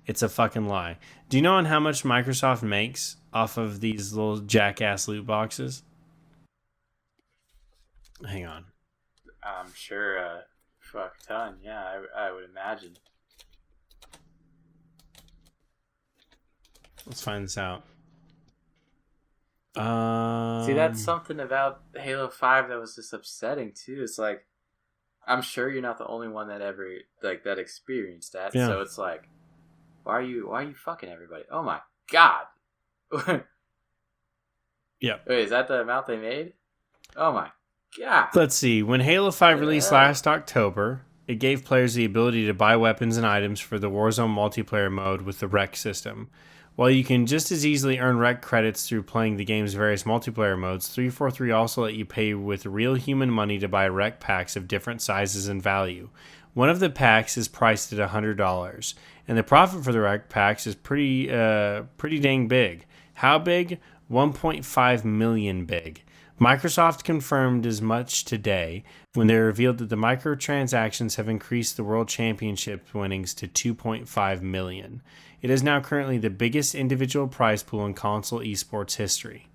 It's a fucking lie. Do you know on how much Microsoft makes off of these little jackass loot boxes? Hang on. I'm sure a fuck ton. Yeah, I would imagine. Let's find this out. See, that's something about Halo 5 that was just upsetting too. It's like, I'm sure you're not the only one that ever like that experienced that. Yeah. So it's like, why are you fucking everybody? Oh my god. Yeah. Wait, is that the amount they made? Oh my god. Let's see. When Halo 5 released last October, it gave players the ability to buy weapons and items for the Warzone multiplayer mode with the REC system. While you can just as easily earn REC credits through playing the game's various multiplayer modes, 343 also let you pay with real human money to buy REC packs of different sizes and value. One of the packs is priced at $100, and the profit for the REC packs is pretty dang big. How big? 1.5 million big. Microsoft confirmed as much today when they revealed that the microtransactions have increased the World Championship winnings to 2.5 million. It is now currently the biggest individual prize pool in console esports history.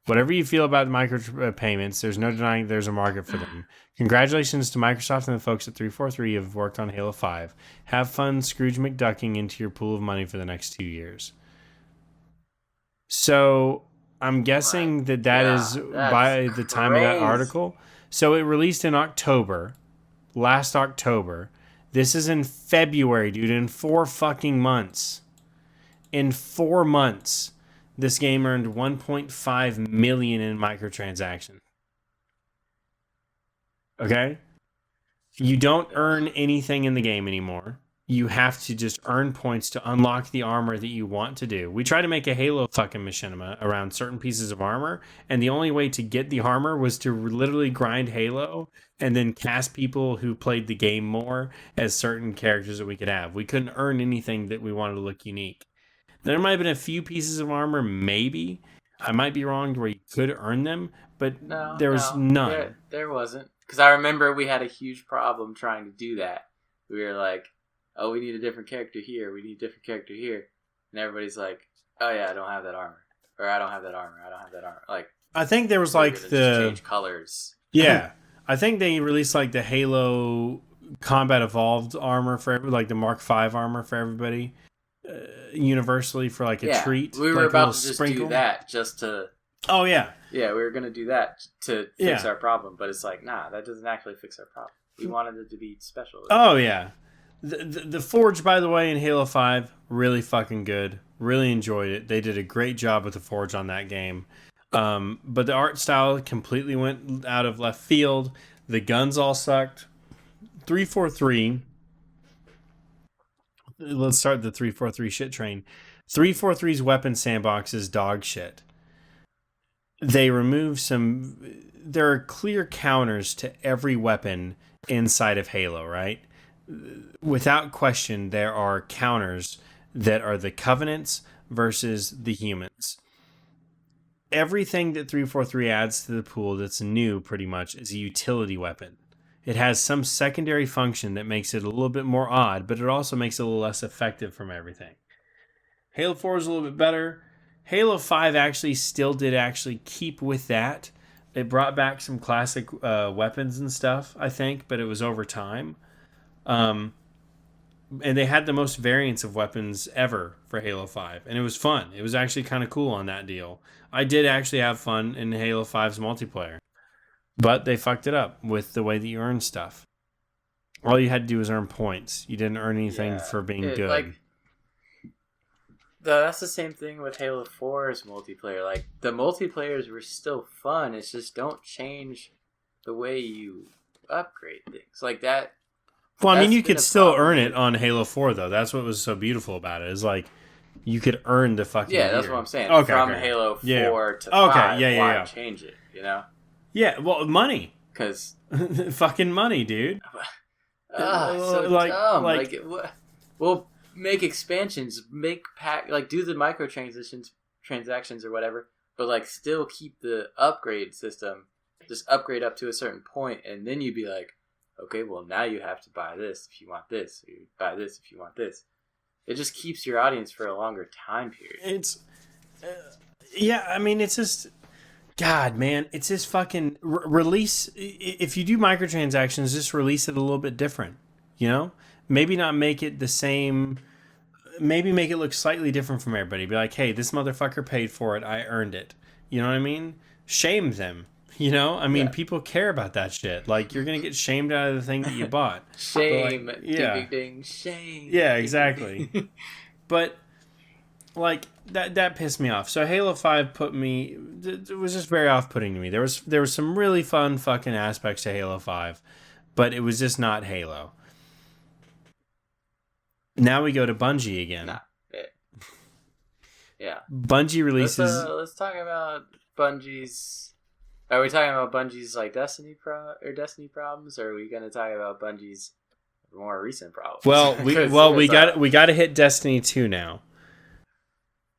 Whatever you feel about micropayments, there's no denying there's a market for them. Congratulations to Microsoft and the folks at 343 who have worked on Halo 5. Have fun Scrooge McDucking into your pool of money for the next 2 years. So I'm guessing that is by the time of that article. So it released in October, last October. This is in February, dude, in 4 fucking months. In 4 months. This game earned 1.5 million in microtransactions. Okay? You don't earn anything in the game anymore. You have to just earn points to unlock the armor that you want to do. We tried to make a Halo fucking machinima around certain pieces of armor, and the only way to get the armor was to literally grind Halo and then cast people who played the game more as certain characters that we could have. We couldn't earn anything that we wanted to look unique. There might have been a few pieces of armor, maybe. I might be wrong where you could earn them, but there was none. There wasn't. Because I remember we had a huge problem trying to do that. We were like, oh, we need a different character here. We need a different character here. And everybody's like, oh, yeah, I don't have that armor. Or I don't have that armor. I don't have that armor. Like, I think there was like the... change colors. Yeah. I think they released like the Halo Combat Evolved armor for like the Mark V armor for everybody. Universally for like a treat. We were like about to just do that just to... Oh, yeah. Yeah, we were going to do that to fix our problem. But it's like, nah, that doesn't actually fix our problem. We wanted it to be special. Oh, yeah. The Forge, by the way, in Halo 5, really fucking good. Really enjoyed it. They did a great job with the Forge on that game. But the art style completely went out of left field. The guns all sucked. 343... Let's start the 343 shit train. 343's weapon sandbox is dog shit. They remove some... There are clear counters to every weapon inside of Halo, right? Without question, there are counters that are the Covenants versus the humans. Everything that 343 adds to the pool that's new, pretty much, is a utility weapon. It has some secondary function that makes it a little bit more odd, but it also makes it a little less effective from everything. Halo 4 is a little bit better. Halo 5 actually still did keep with that. It brought back some classic weapons and stuff, I think, but it was over time. And they had the most variants of weapons ever for Halo 5, and it was fun. It was actually kind of cool on that deal. I did actually have fun in Halo 5's multiplayer. But they fucked it up with the way that you earn stuff. All you had to do was earn points. You didn't earn anything for being good. Like, that's the same thing with Halo 4's multiplayer. Like, the multiplayers were still fun. It's just don't change the way you upgrade things. Like that. Well, I mean, you could still earn it on Halo 4, though. That's what was so beautiful about it. Is like, you could earn the fucking gear. That's what I'm saying. Okay, From Halo 4 to 5, why change it, you know? Yeah, well, money. Because... fucking money, dude. So dumb. Like we'll make expansions, make pack, like, do the transactions or whatever, but, like, still keep the upgrade system. Just upgrade up to a certain point, and then you'd be like, okay, well, now you have to buy this if you want this, or you buy this if you want this. It just keeps your audience for a longer time period. It's... yeah, I mean, it's just... God, man, it's just fucking release. If you do microtransactions, just release it a little bit different, you know? Maybe not make it the same. Maybe make it look slightly different from everybody. Be like, hey, this motherfucker paid for it. I earned it. You know what I mean? Shame them. You know? I mean, people care about that shit. Like, you're going to get shamed out of the thing that you bought. Shame. Like, yeah. Ding, ding, ding, shame. Yeah, exactly. But... like that pissed me off. So Halo 5 it was just very off-putting to me. There was some really fun fucking aspects to Halo 5, but it was just not Halo. Now we go to Bungie again. Yeah. Bungie releases. Let's talk about Bungie's. Are we talking about Bungie's like Destiny problems, or are we going to talk about Bungie's more recent problems? Well, we got to hit Destiny 2 now.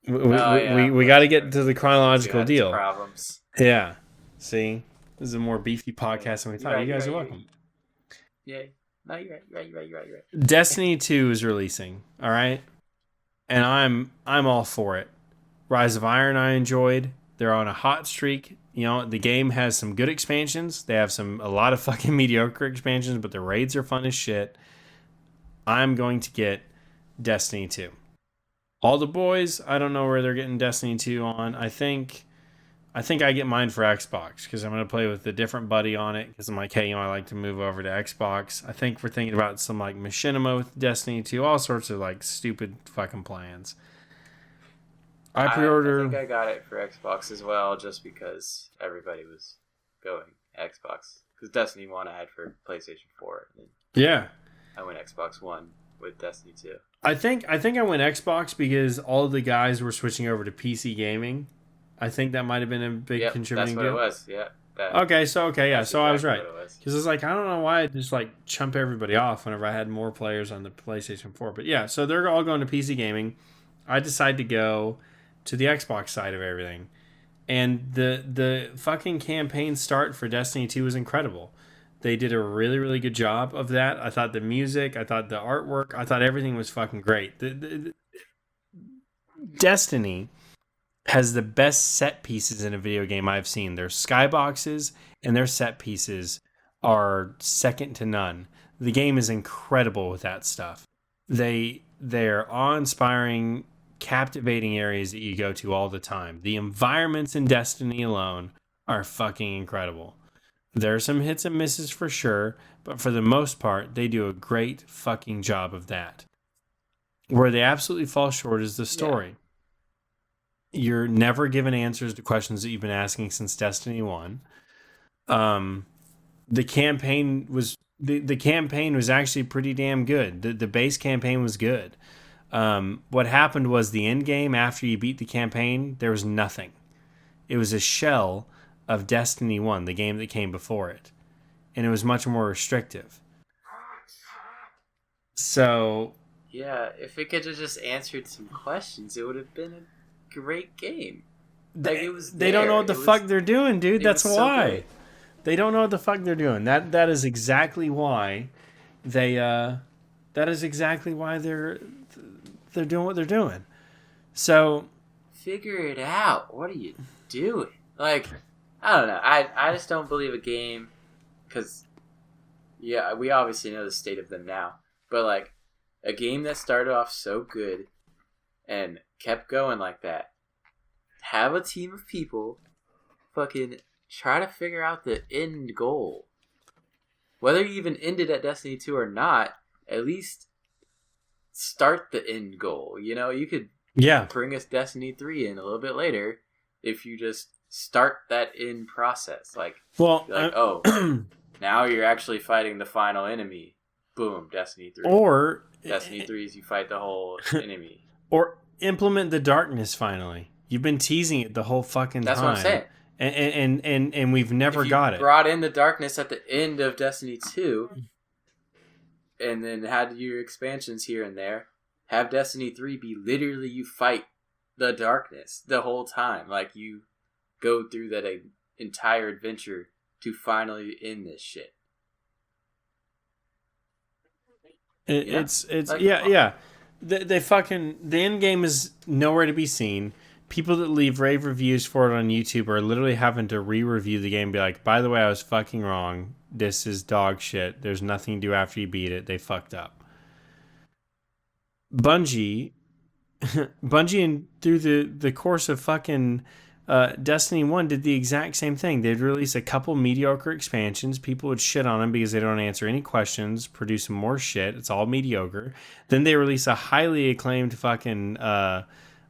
We got to get to the chronological deal. Problems. Yeah. See, this is a more beefy podcast than we thought. You guys are welcome. Yeah. No, you're right. Destiny 2 is releasing. All right, and I'm all for it. Rise of Iron I enjoyed. They're on a hot streak. You know, the game has some good expansions. They have a lot of fucking mediocre expansions, but the raids are fun as shit. I'm going to get Destiny 2. All the boys, I don't know where they're getting Destiny 2 on. I think I get mine for Xbox because I'm going to play with a different buddy on it because I'm like, hey, I like to move over to Xbox. I think we're thinking about some like machinima with Destiny 2, all sorts of like stupid fucking plans. I pre-order. I think I got it for Xbox as well, just because everybody was going Xbox. Because Destiny 1 I had for PlayStation 4. And yeah. I went Xbox One with Destiny 2. I think I went Xbox because all of the guys were switching over to PC gaming. I think that might have been a big contributing deal. That's what it was. Yeah. So I was right. Because it's like, I don't know why I just like chump everybody off whenever I had more players on the PlayStation 4. But yeah, so they're all going to PC gaming. I decided to go to the Xbox side of everything. And the fucking campaign start for Destiny 2 was incredible. They did a really, really good job of that. I thought the music, I thought the artwork, I thought everything was fucking great. Destiny has the best set pieces in a video game I've seen. Their skyboxes and their set pieces are second to none. The game is incredible with that stuff. They're awe-inspiring, captivating areas that you go to all the time. The environments in Destiny alone are fucking incredible. There are some hits and misses for sure, but for the most part, they do a great fucking job of that. Where they absolutely fall short is the story. Yeah. You're never given answers to questions that you've been asking since Destiny 1. The campaign was actually pretty damn good. The base campaign was good. What happened was the end game, after you beat the campaign, there was nothing. It was a shell of Destiny 1, the game that came before it. And it was much more restrictive. So... yeah, if it could have just answered some questions, it would have been a great game. Like, they don't know what the fuck they're doing, dude. That's why. They don't know what the fuck they're doing. That is exactly why they... that is exactly why they're doing what they're doing. So... figure it out. What are you doing? Like... I don't know. I just don't believe a game, because, yeah, we obviously know the state of them now. But, like, a game that started off so good and kept going like that, have a team of people fucking try to figure out the end goal. Whether you even ended at Destiny 2 or not, at least start the end goal. You know, you could bring us Destiny 3 in a little bit later if you just start that in process. Now you're actually fighting the final enemy. Boom, Destiny 3. Or Destiny 3 is you fight the whole enemy. Or implement the darkness finally. You've been teasing it the whole fucking time. That's what I'm saying. And we've never got it. Brought in the darkness at the end of Destiny 2 and then had your expansions here and there. Have Destiny 3 be literally you fight the darkness the whole time. Like, you go through that entire adventure to finally end this shit. The end game is nowhere to be seen. People that leave rave reviews for it on YouTube are literally having to re-review the game and be like, by the way, I was fucking wrong. This is dog shit. There's nothing to do after you beat it. They fucked up. Bungie and through the course of fucking Destiny 1 did the exact same thing. They'd release a couple mediocre expansions. People would shit on them because they don't answer any questions, produce more shit. It's all mediocre. Then they release a highly acclaimed fucking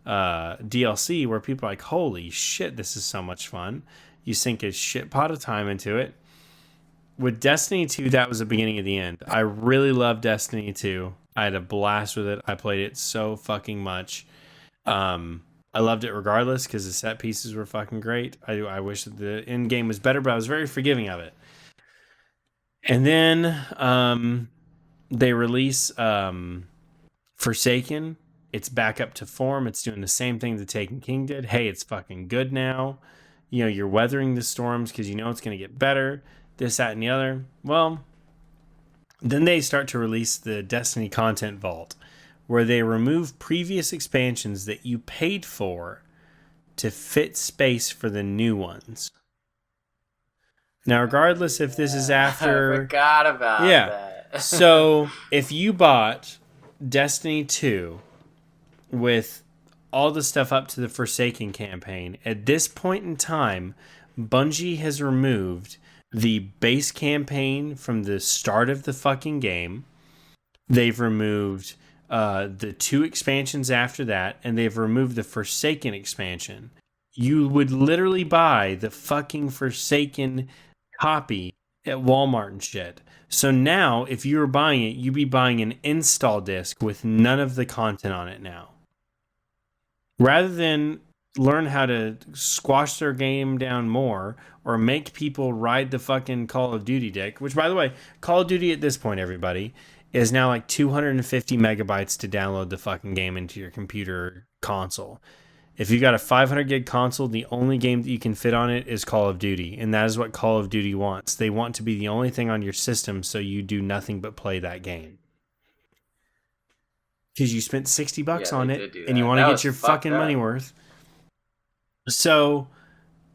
DLC where people are like, holy shit, this is so much fun. You sink a shit pot of time into it. With Destiny 2, that was the beginning of the end. I really love Destiny 2. I had a blast with it. I played it so fucking much. I loved it regardless because the set pieces were fucking great. I wish that the end game was better, but I was very forgiving of it. And then they release Forsaken. It's back up to form. It's doing the same thing that Taken King did. Hey, it's fucking good now. You know, you're weathering the storms because you know it's going to get better. This, that, and the other. Well, then they start to release the Destiny Content Vault, where they remove previous expansions that you paid for to fit space for the new ones. Now, regardless if this is after... I forgot about that. So, if you bought Destiny 2 with all the stuff up to the Forsaken campaign, at this point in time, Bungie has removed the base campaign from the start of the fucking game. They've removed the 2 expansions after that, and they've removed the Forsaken expansion. You would literally buy the fucking Forsaken copy at Walmart and shit. So now, if you were buying it, you'd be buying an install disc with none of the content on it now. Rather than learn how to squash their game down more or make people ride the fucking Call of Duty dick, which, by the way, Call of Duty at this point, everybody, is now like 250 megabytes to download the fucking game into your computer console. If you got a 500 gig console, the only game that you can fit on it is Call of Duty, and that is what Call of Duty wants. They want to be the only thing on your system so you do nothing but play that game. Because you spent $60 on it, and you want to get your fucking money worth. So,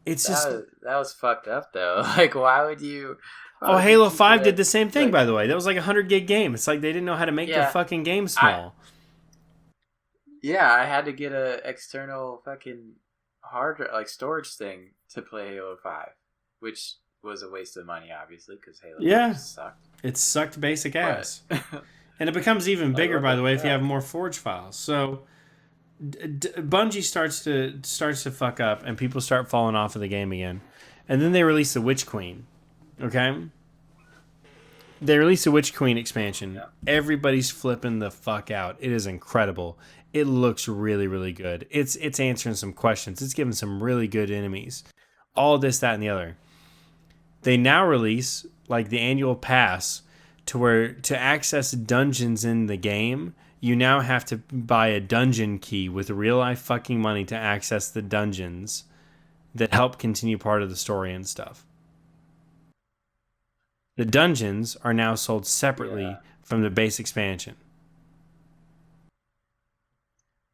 it's just... That was fucked up, though. Like, why would you... Halo 5 did the same thing, by the way. That was like a 100 gig game. It's like they didn't know how to make their fucking game small. I had to get a external fucking storage thing to play Halo 5, which was a waste of money, obviously, because Halo 5 sucked. It sucked basic ass. And it becomes even bigger, by the way, if you have more forge files. So Bungie starts to fuck up, and people start falling off of the game again. And then they release the Witch Queen. Okay? They released a Witch Queen expansion. Yeah. Everybody's flipping the fuck out. It is incredible. It looks really, really good. It's answering some questions. It's giving some really good enemies. All this, that, and the other. They now release like the annual pass to where to access dungeons in the game, you now have to buy a dungeon key with real life fucking money to access the dungeons that help continue part of the story and stuff. The dungeons are now sold separately from the base expansion.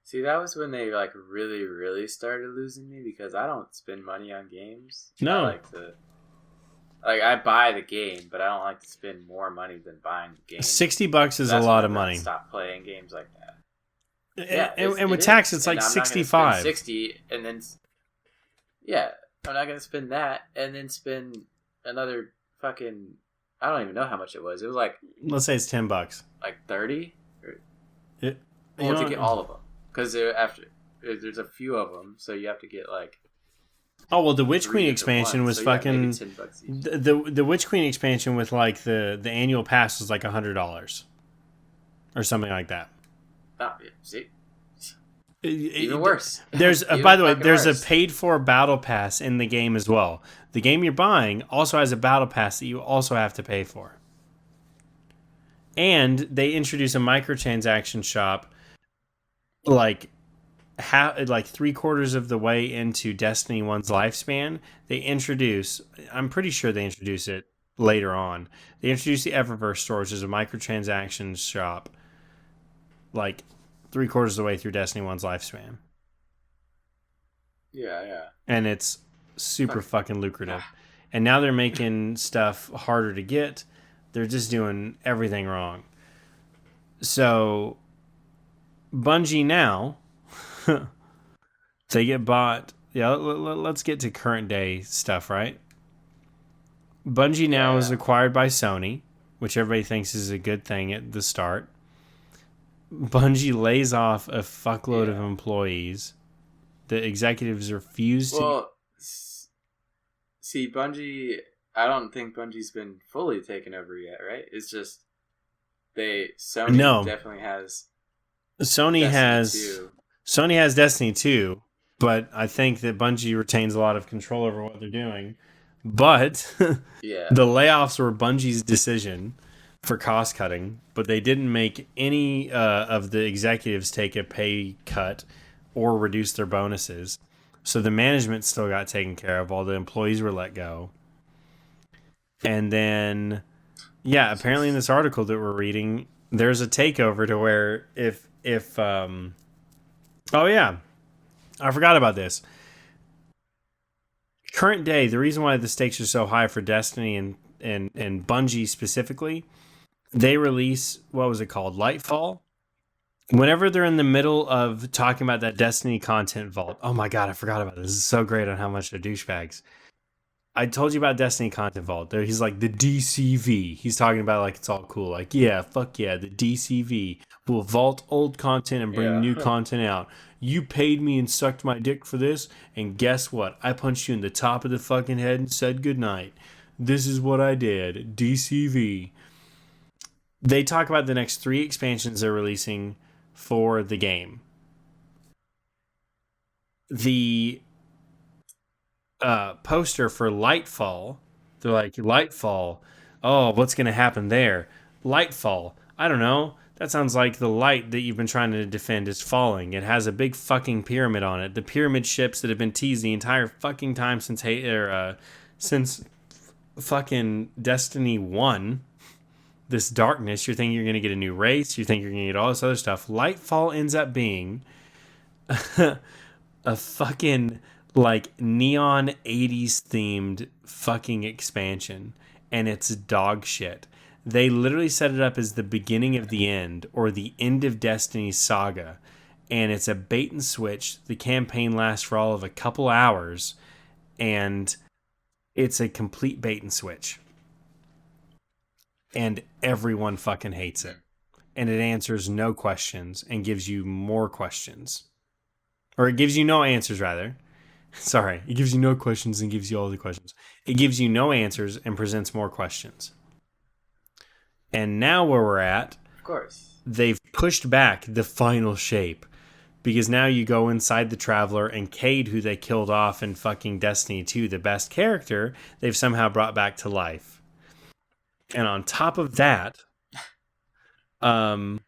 See, that was when they like really, really started losing me because I don't spend money on games. No. I buy the game, but I don't like to spend more money than buying the game. $60 is a lot of money. Stop playing games like that. And with tax, it's like $65. $60, and then I'm not gonna spend that, and then spend another fucking. I don't even know how much it was. It was like, let's say it's $10, like 30, to get all of them. Because there's a few of them, so you have to get like. Oh well, the Witch Queen expansion was fucking. The Witch Queen expansion with like the annual pass was like $100 or something like that. Oh, yeah. See, even worse. There's by the way, there's a paid for battle pass in the game as well. The game you're buying also has a battle pass that you also have to pay for. And they introduce a microtransaction shop. Like 3/4 of the way into Destiny 1's lifespan, I'm pretty sure they introduce it later on. They introduce the Eververse store, which is a microtransaction shop, like 3/4 of the way through Destiny 1's lifespan. Yeah. And it's super fucking lucrative. And now they're making stuff harder to get. They're just doing everything wrong. So Bungie now, they get bought. Yeah, let's get to current day stuff, right? Bungie now is acquired by Sony, which everybody thinks is a good thing at the start. Bungie lays off a fuckload of employees. The executives refuse to... Well, see, Bungie... I don't think Bungie's been fully taken over yet, right? It's just... Sony definitely has... Sony has Destiny 2, but I think that Bungie retains a lot of control over what they're doing. But the layoffs were Bungie's decision for cost cutting, but they didn't make any of the executives take a pay cut or reduce their bonuses. So the management still got taken care of. All the employees were let go. And then, apparently in this article that we're reading, there's a takeover to where I forgot about this. current day, the reason why the stakes are so high for Destiny and Bungie specifically, they release, what was it called? Lightfall. Whenever they're in the middle of talking about that Destiny content vault, oh my God, I forgot about this. This is so great on how much they're douchebags. I told you about Destiny content vault. He's like, the DCV. He's talking about like it's all cool. Like, yeah, fuck yeah, the DCV will vault old content and bring new content out. You paid me and sucked my dick for this, and guess what? I punched you in the top of the fucking head and said goodnight. This is what I did. DCV. They talk about the next 3 expansions they're releasing for the game. The poster for Lightfall, they're like, Lightfall, oh, what's going to happen there? Lightfall, I don't know. That sounds like the light that you've been trying to defend is falling. It has a big fucking pyramid on it. The pyramid ships that have been teased the entire fucking time since fucking Destiny 1. This darkness, you're thinking you're going to get a new race, you think you're going to get all this other stuff. Lightfall ends up being a fucking like neon 80s themed fucking expansion, and it's dog shit. They literally set it up as the beginning of the end, or the end of Destiny's saga, and it's a bait and switch. The campaign lasts for all of a couple hours, and it's a complete bait and switch. And everyone fucking hates it. And it answers no questions and gives you more questions. Or it gives you no answers, rather. Sorry. It gives you no questions and gives you all the questions. It gives you no answers and presents more questions. And now where we're at, of course, they've pushed back the final shape. Because now you go inside the Traveler, and Cade, who they killed off in fucking Destiny 2, the best character, they've somehow brought back to life. And on top of that, they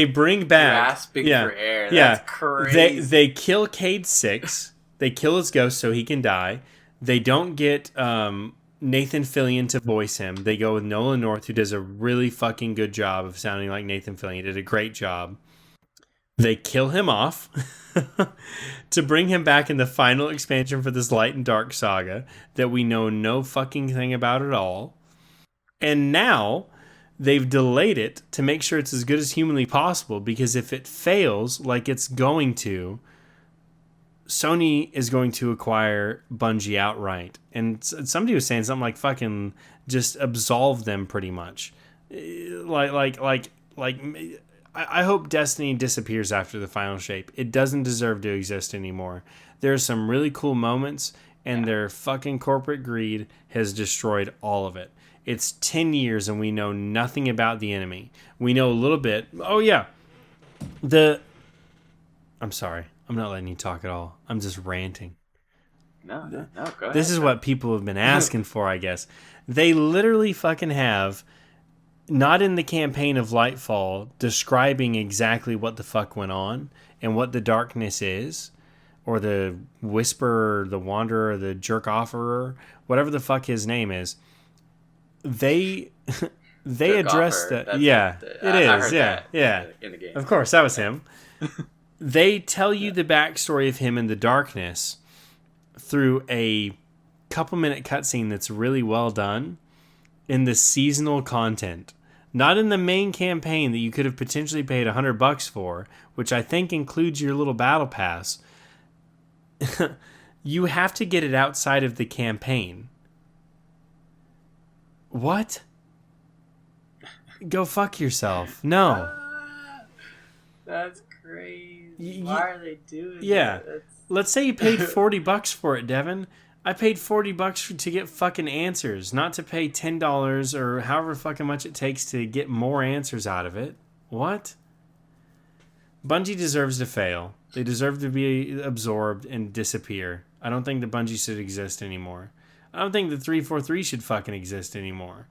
bring back grasping for air. That's crazy. They kill Cade 6. They kill his ghost so he can die. They don't get Nathan Fillion to voice him. They go with Nolan North, who does a really fucking good job of sounding like Nathan Fillion. He did a great job. They kill him off to bring him back in the final expansion for this Light and Dark saga that we know no fucking thing about at all. And now they've delayed it to make sure it's as good as humanly possible, because if it fails like it's going to, Sony is going to acquire Bungie outright. And somebody was saying something like fucking just absolve them pretty much. I hope Destiny disappears after the final shape. It doesn't deserve to exist anymore. There's some really cool moments, and their fucking corporate greed has destroyed all of it. It's 10 years and we know nothing about the enemy. We know a little bit. Oh, yeah. I'm sorry. I'm not letting you talk at all. I'm just ranting. No, go ahead. This is what people have been asking for, I guess. They literally fucking have, not in the campaign of Lightfall, describing exactly what the fuck went on and what the darkness is, or the Whisperer, the Wanderer, the Jerk-Offerer, whatever the fuck his name is. They address that. Yeah, it is. Yeah. In the game. Of course, that was him. They tell you the backstory of him in the darkness through a couple-minute cutscene that's really well done in the seasonal content. Not in the main campaign that you could have potentially paid $100 for, which I think includes your little battle pass. You have to get it outside of the campaign. What? Go fuck yourself. No. That's crazy. Why are they doing that? That's... Let's say you paid $40 for it, Devin. I paid $40 to get fucking answers, not to pay $10 or however fucking much it takes to get more answers out of it. What? Bungie deserves to fail. They deserve to be absorbed and disappear. I don't think the Bungie should exist anymore. I don't think the 343 should fucking exist anymore.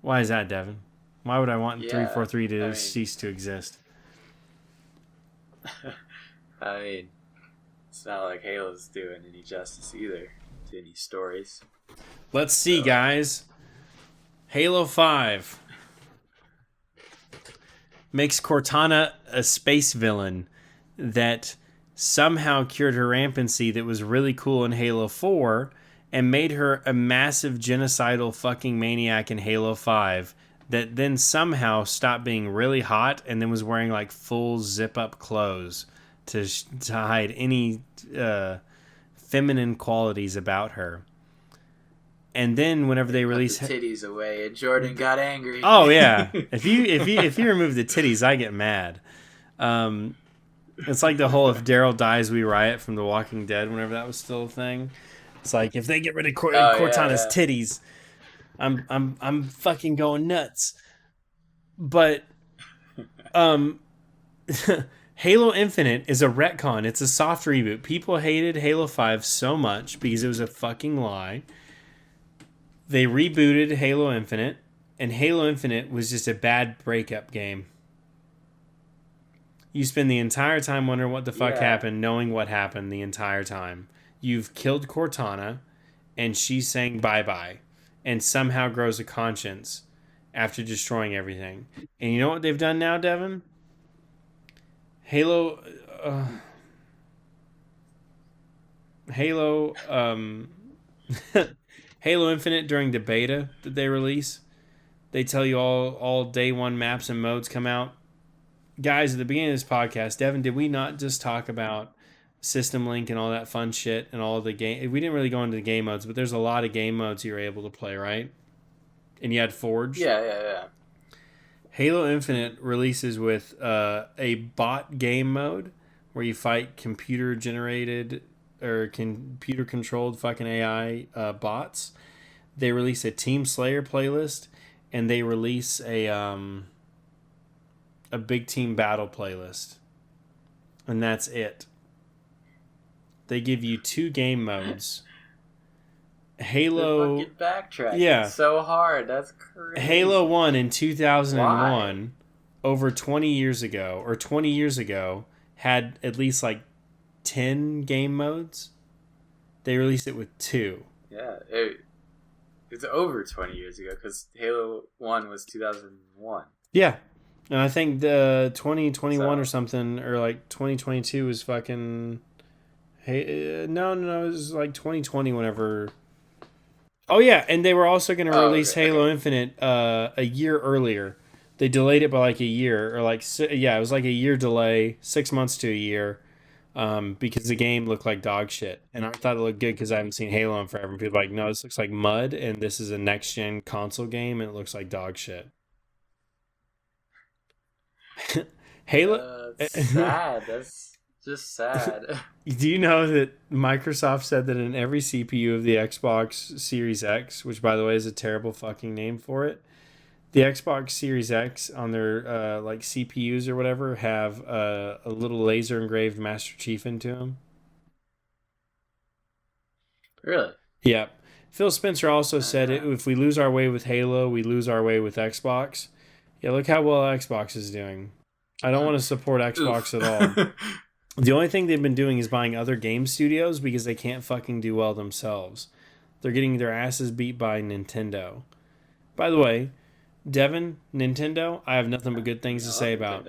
Why is that, Devin? Why would I want 343 to cease to exist? I mean, it's not like Halo's doing any justice either to any stories. Let's see, guys. Halo 5 makes Cortana a space villain that somehow cured her rampancy that was really cool in Halo 4 and made her a massive genocidal fucking maniac in Halo 5 that then somehow stopped being really hot and then was wearing like full zip-up clothes to hide any feminine qualities about her. And then whenever they release the titties away, and Jordan got angry. Oh yeah, if you remove the titties, I get mad. It's like the whole "if Daryl dies, we riot" from The Walking Dead. Whenever that was still a thing, it's like if they get rid of Cortana's titties, I'm fucking going nuts. But Halo Infinite is a retcon. It's a soft reboot. People hated Halo 5 so much because it was a fucking lie. They rebooted Halo Infinite, and Halo Infinite was just a bad breakup game. You spend the entire time wondering what the fuck happened, knowing what happened the entire time. You've killed Cortana, and she's saying bye-bye, and somehow grows a conscience after destroying everything. And you know what they've done now, Devin? Halo Infinite, during the beta that they release, they tell you all day one maps and modes come out. Guys, at the beginning of this podcast, Devin, did we not just talk about System Link and all that fun shit and all the game? We didn't really go into the game modes, but there's a lot of game modes you're able to play, right? And you had Forge. Yeah. Halo Infinite releases with a bot game mode where you fight computer-generated or computer-controlled fucking AI bots. They release a Team Slayer playlist, and they release a big team battle playlist. And that's it. They give you 2 game modes. Halo... They're fucking backtracking so hard. That's crazy. Halo 1 in 2001, over 20 years ago, or 20 years ago, had at least like 10 game modes. They released it with 2. Yeah, it's over 20 years ago because Halo 1 was 2001. Yeah. And I think the 2021 or something, or like 2022 was fucking... Hey, no, it was like 2020 whenever... Oh, yeah, and they were also going to release Halo Infinite a year earlier. They delayed it by like a year, or like... Yeah, it was like a year delay, 6 months to a year, because the game looked like dog shit. And I thought it looked good because I haven't seen Halo in forever. And people were like, no, this looks like mud, and this is a next-gen console game, and it looks like dog shit. Halo... That's sad. That's just sad. Do you know that Microsoft said that in every CPU of the Xbox Series X, which by the way is a terrible fucking name for it, the Xbox Series X on their like CPUs or whatever have a little laser engraved Master Chief into them? Really? Yep. Phil Spencer also said if we lose our way with Halo, we lose our way with Xbox. Yeah, look how well Xbox is doing. I don't want to support Xbox at all. The only thing they've been doing is buying other game studios because they can't fucking do well themselves. They're getting their asses beat by Nintendo. By the way, Devin, Nintendo, I have nothing but good things to say about.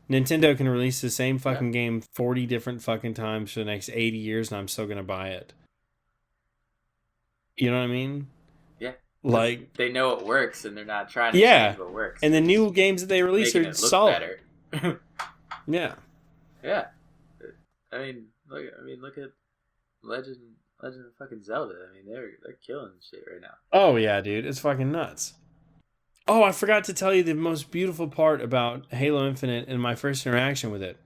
Nintendo can release the same fucking game 40 different fucking times for the next 80 years and I'm still going to buy it. You know what I mean? Yeah. Like, they know it works and they're not trying to change what works. And the new games that they release are solid. Better. Yeah. Yeah. I mean, look at Legend of fucking Zelda. I mean, they're killing shit right now. Oh yeah, dude, it's fucking nuts. Oh, I forgot to tell you the most beautiful part about Halo Infinite and my first interaction with it.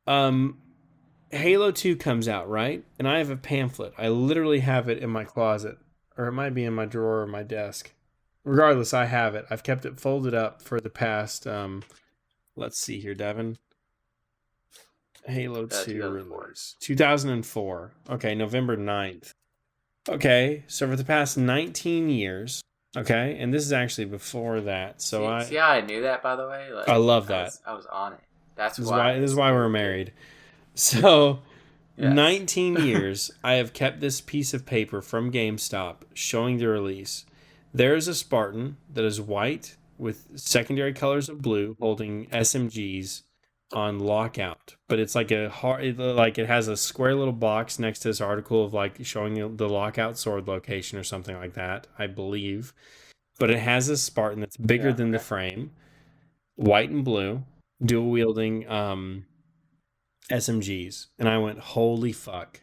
Halo 2 comes out, right? And I have a pamphlet. I literally have it in my closet, or it might be in my drawer or my desk. Regardless, I have it. I've kept it folded up for the past. Let's see here, Devin. Halo 2 release. 2004. Okay, November 9th. Okay, so for the past 19 years, okay, and this is actually before that, so see how I knew that, by the way? Like, I love that. I was on it. This is why we're married. So, yes. 19 years, I have kept this piece of paper from GameStop showing the release. There is a Spartan that is white with secondary colors of blue holding SMGs on Lockout, but it's like it has a square little box next to this article of like showing the Lockout sword location or something like that, I believe. But it has a Spartan that's bigger than the frame, white and blue, dual wielding SMGs, and I went, holy fuck,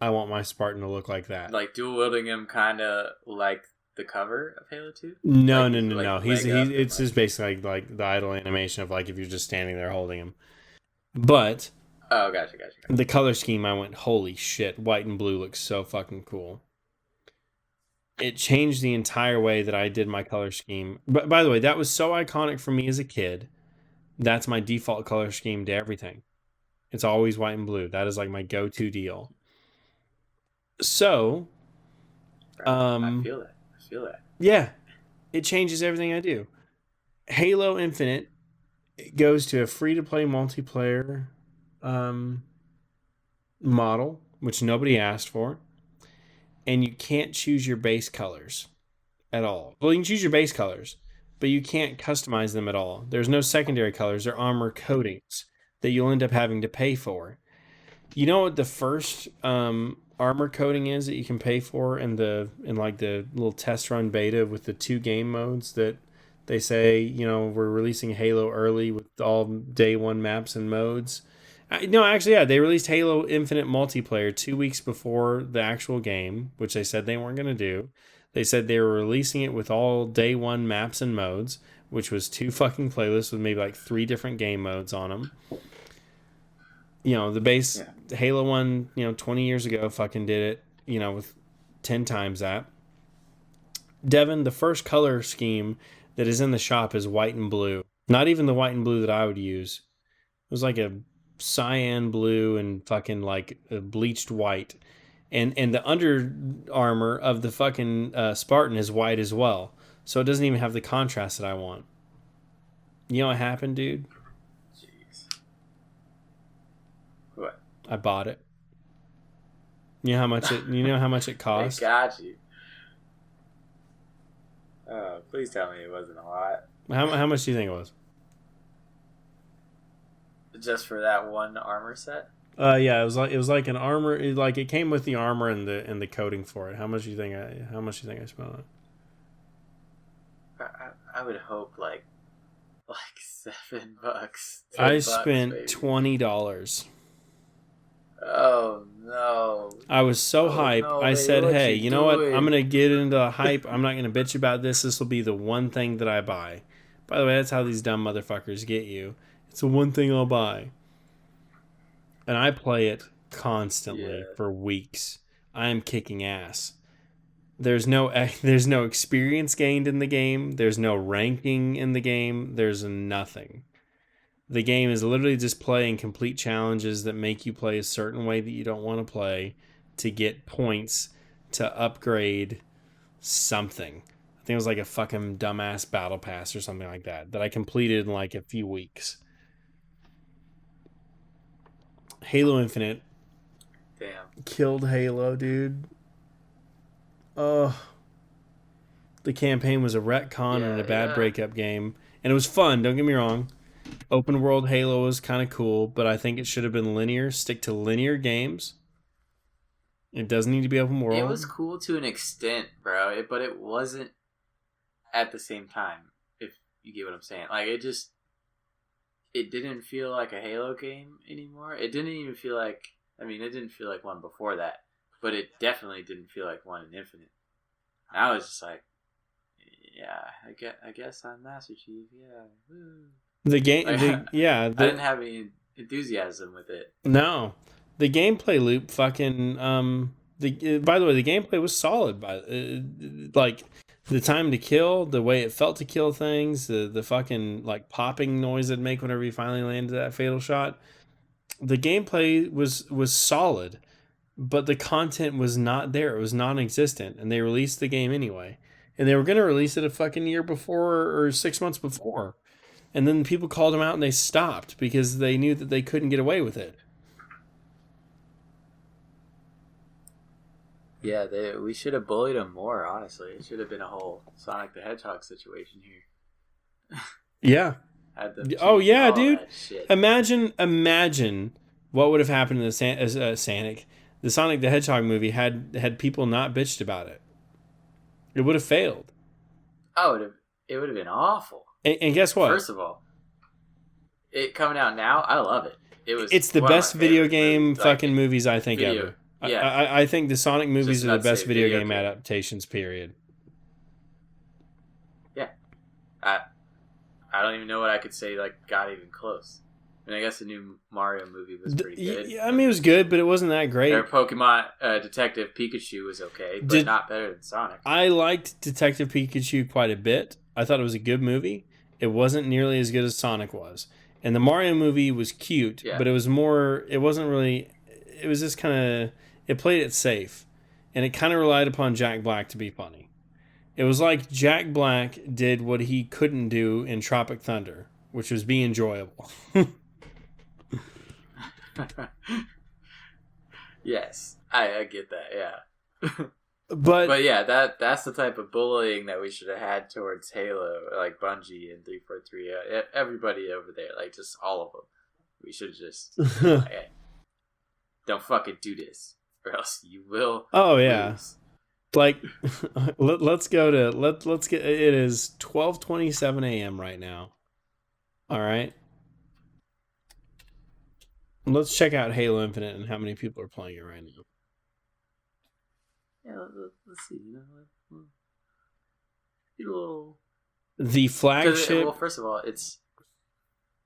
I want my Spartan to look like that. Like dual wielding him, kind of like the cover of Halo 2? No, like, no. It's just basically like the idle animation of like if you're just standing there holding him. But oh, gotcha. The color scheme, I went, holy shit, white and blue looks so fucking cool. It changed the entire way that I did my color scheme. But by the way, that was so iconic for me as a kid. That's my default color scheme to everything. It's always white and blue. That is like my go-to deal. So, I feel that. Yeah, it changes everything I do. Halo Infinite goes to a free-to-play multiplayer model, which nobody asked for, and you can't choose your base colors at all. Well, you can choose your base colors, but you can't customize them at all. There's no secondary colors or armor coatings that you'll end up having to pay for. You know what the first armor coating is that you can pay for in the little test run beta with the 2 game modes that they say, you know, we're releasing Halo early with all day 1 maps and modes. No, actually, yeah, they released Halo Infinite multiplayer 2 weeks before the actual game, which they said they weren't going to do. They said they were releasing it with all day 1 maps and modes, which was 2 fucking playlists with maybe like 3 different game modes on them. You know, the base Halo 1, 20 years ago fucking did it, with 10 times that. Devin, the first color scheme that is in the shop is white and blue. Not even the white and blue that I would use. It was like a cyan blue and fucking like a bleached white. And the under armor of the fucking Spartan is white as well. So it doesn't even have the contrast that I want. You know what happened, dude? What? I bought it. You know how much it cost? I got you. Oh, please tell me it wasn't a lot. How much do you think it was? Just for that one armor set? Yeah, it was like an armor. It came with the armor and the coating for it. How much do you think I spent on it? I would hope like $7. I spent $20. Oh no! I was so hyped. No, I said, "Hey, you know what? doing? I'm gonna get into the hype. I'm not gonna bitch about this. This will be the one thing that I buy." By the way, that's how these dumb motherfuckers get you. It's the one thing I'll buy, and I play it constantly for weeks. I am kicking ass. There's no experience gained in the game. There's no ranking in the game. There's nothing. The game is literally just playing complete challenges that make you play a certain way that you don't want to play to get points to upgrade something. I think it was like a fucking dumbass battle pass or something like that I completed in like a few weeks. Halo Infinite. Damn. Killed Halo, dude. The campaign was a retcon and a bad breakup game. And it was fun, don't get me wrong. Open world Halo was kind of cool, but I think it should have been linear. Stick to linear games. It doesn't need to be open world. It was cool to an extent, bro, but it wasn't at the same time, if you get what I'm saying. Like, it didn't feel like a Halo game anymore. It didn't even feel like, it didn't feel like one before that, but it definitely didn't feel like one in Infinite. And I was just like, yeah, I guess I'm Master Chief, yeah, woo. The game, I didn't have any enthusiasm with it. No, the gameplay loop, fucking. By the way, the gameplay was solid. Like the time to kill, the way it felt to kill things, the fucking like popping noise it'd make whenever you finally landed that fatal shot. The gameplay was solid, but the content was not there. It was non-existent, and they released the game anyway. And they were gonna release it a fucking year before or 6 months before. And then people called them out and they stopped because they knew that they couldn't get away with it. Yeah, we should have bullied them more, honestly. It should have been a whole Sonic the Hedgehog situation here. Yeah. Oh yeah, dude. Imagine what would have happened in the Sonic the Hedgehog movie had people not bitched about it. It would have failed. Oh, it would have been awful. And guess what? First of all, it coming out now, I love it. It's the best video game fucking movies I think ever. Yeah. I think the Sonic movies are the best video game adaptations, period. Yeah. I don't even know what I could say got even close. I mean, I guess the new Mario movie was pretty good. Yeah, I mean, it was good, but it wasn't that great. Their Pokemon Detective Pikachu was okay, but not better than Sonic. I liked Detective Pikachu quite a bit. I thought it was a good movie. It wasn't nearly as good as Sonic was. And the Mario movie was cute, but it was more... It wasn't really... It was just kind of... It played it safe. And it kind of relied upon Jack Black to be funny. It was like Jack Black did what he couldn't do in Tropic Thunder, which was be enjoyable. Yes, I get that, yeah. But yeah, that's the type of bullying that we should have had towards Halo, like Bungie and 343, everybody over there, like just all of them. We should have just, hey, don't fucking do this, or else you will. Oh yeah, lose. Like let's go to let's get. It is 12:27 a.m. right now. All right. Let's check out Halo Infinite and how many people are playing it right now. Yeah, let's see. A little. The flagship. Well, first of all, it's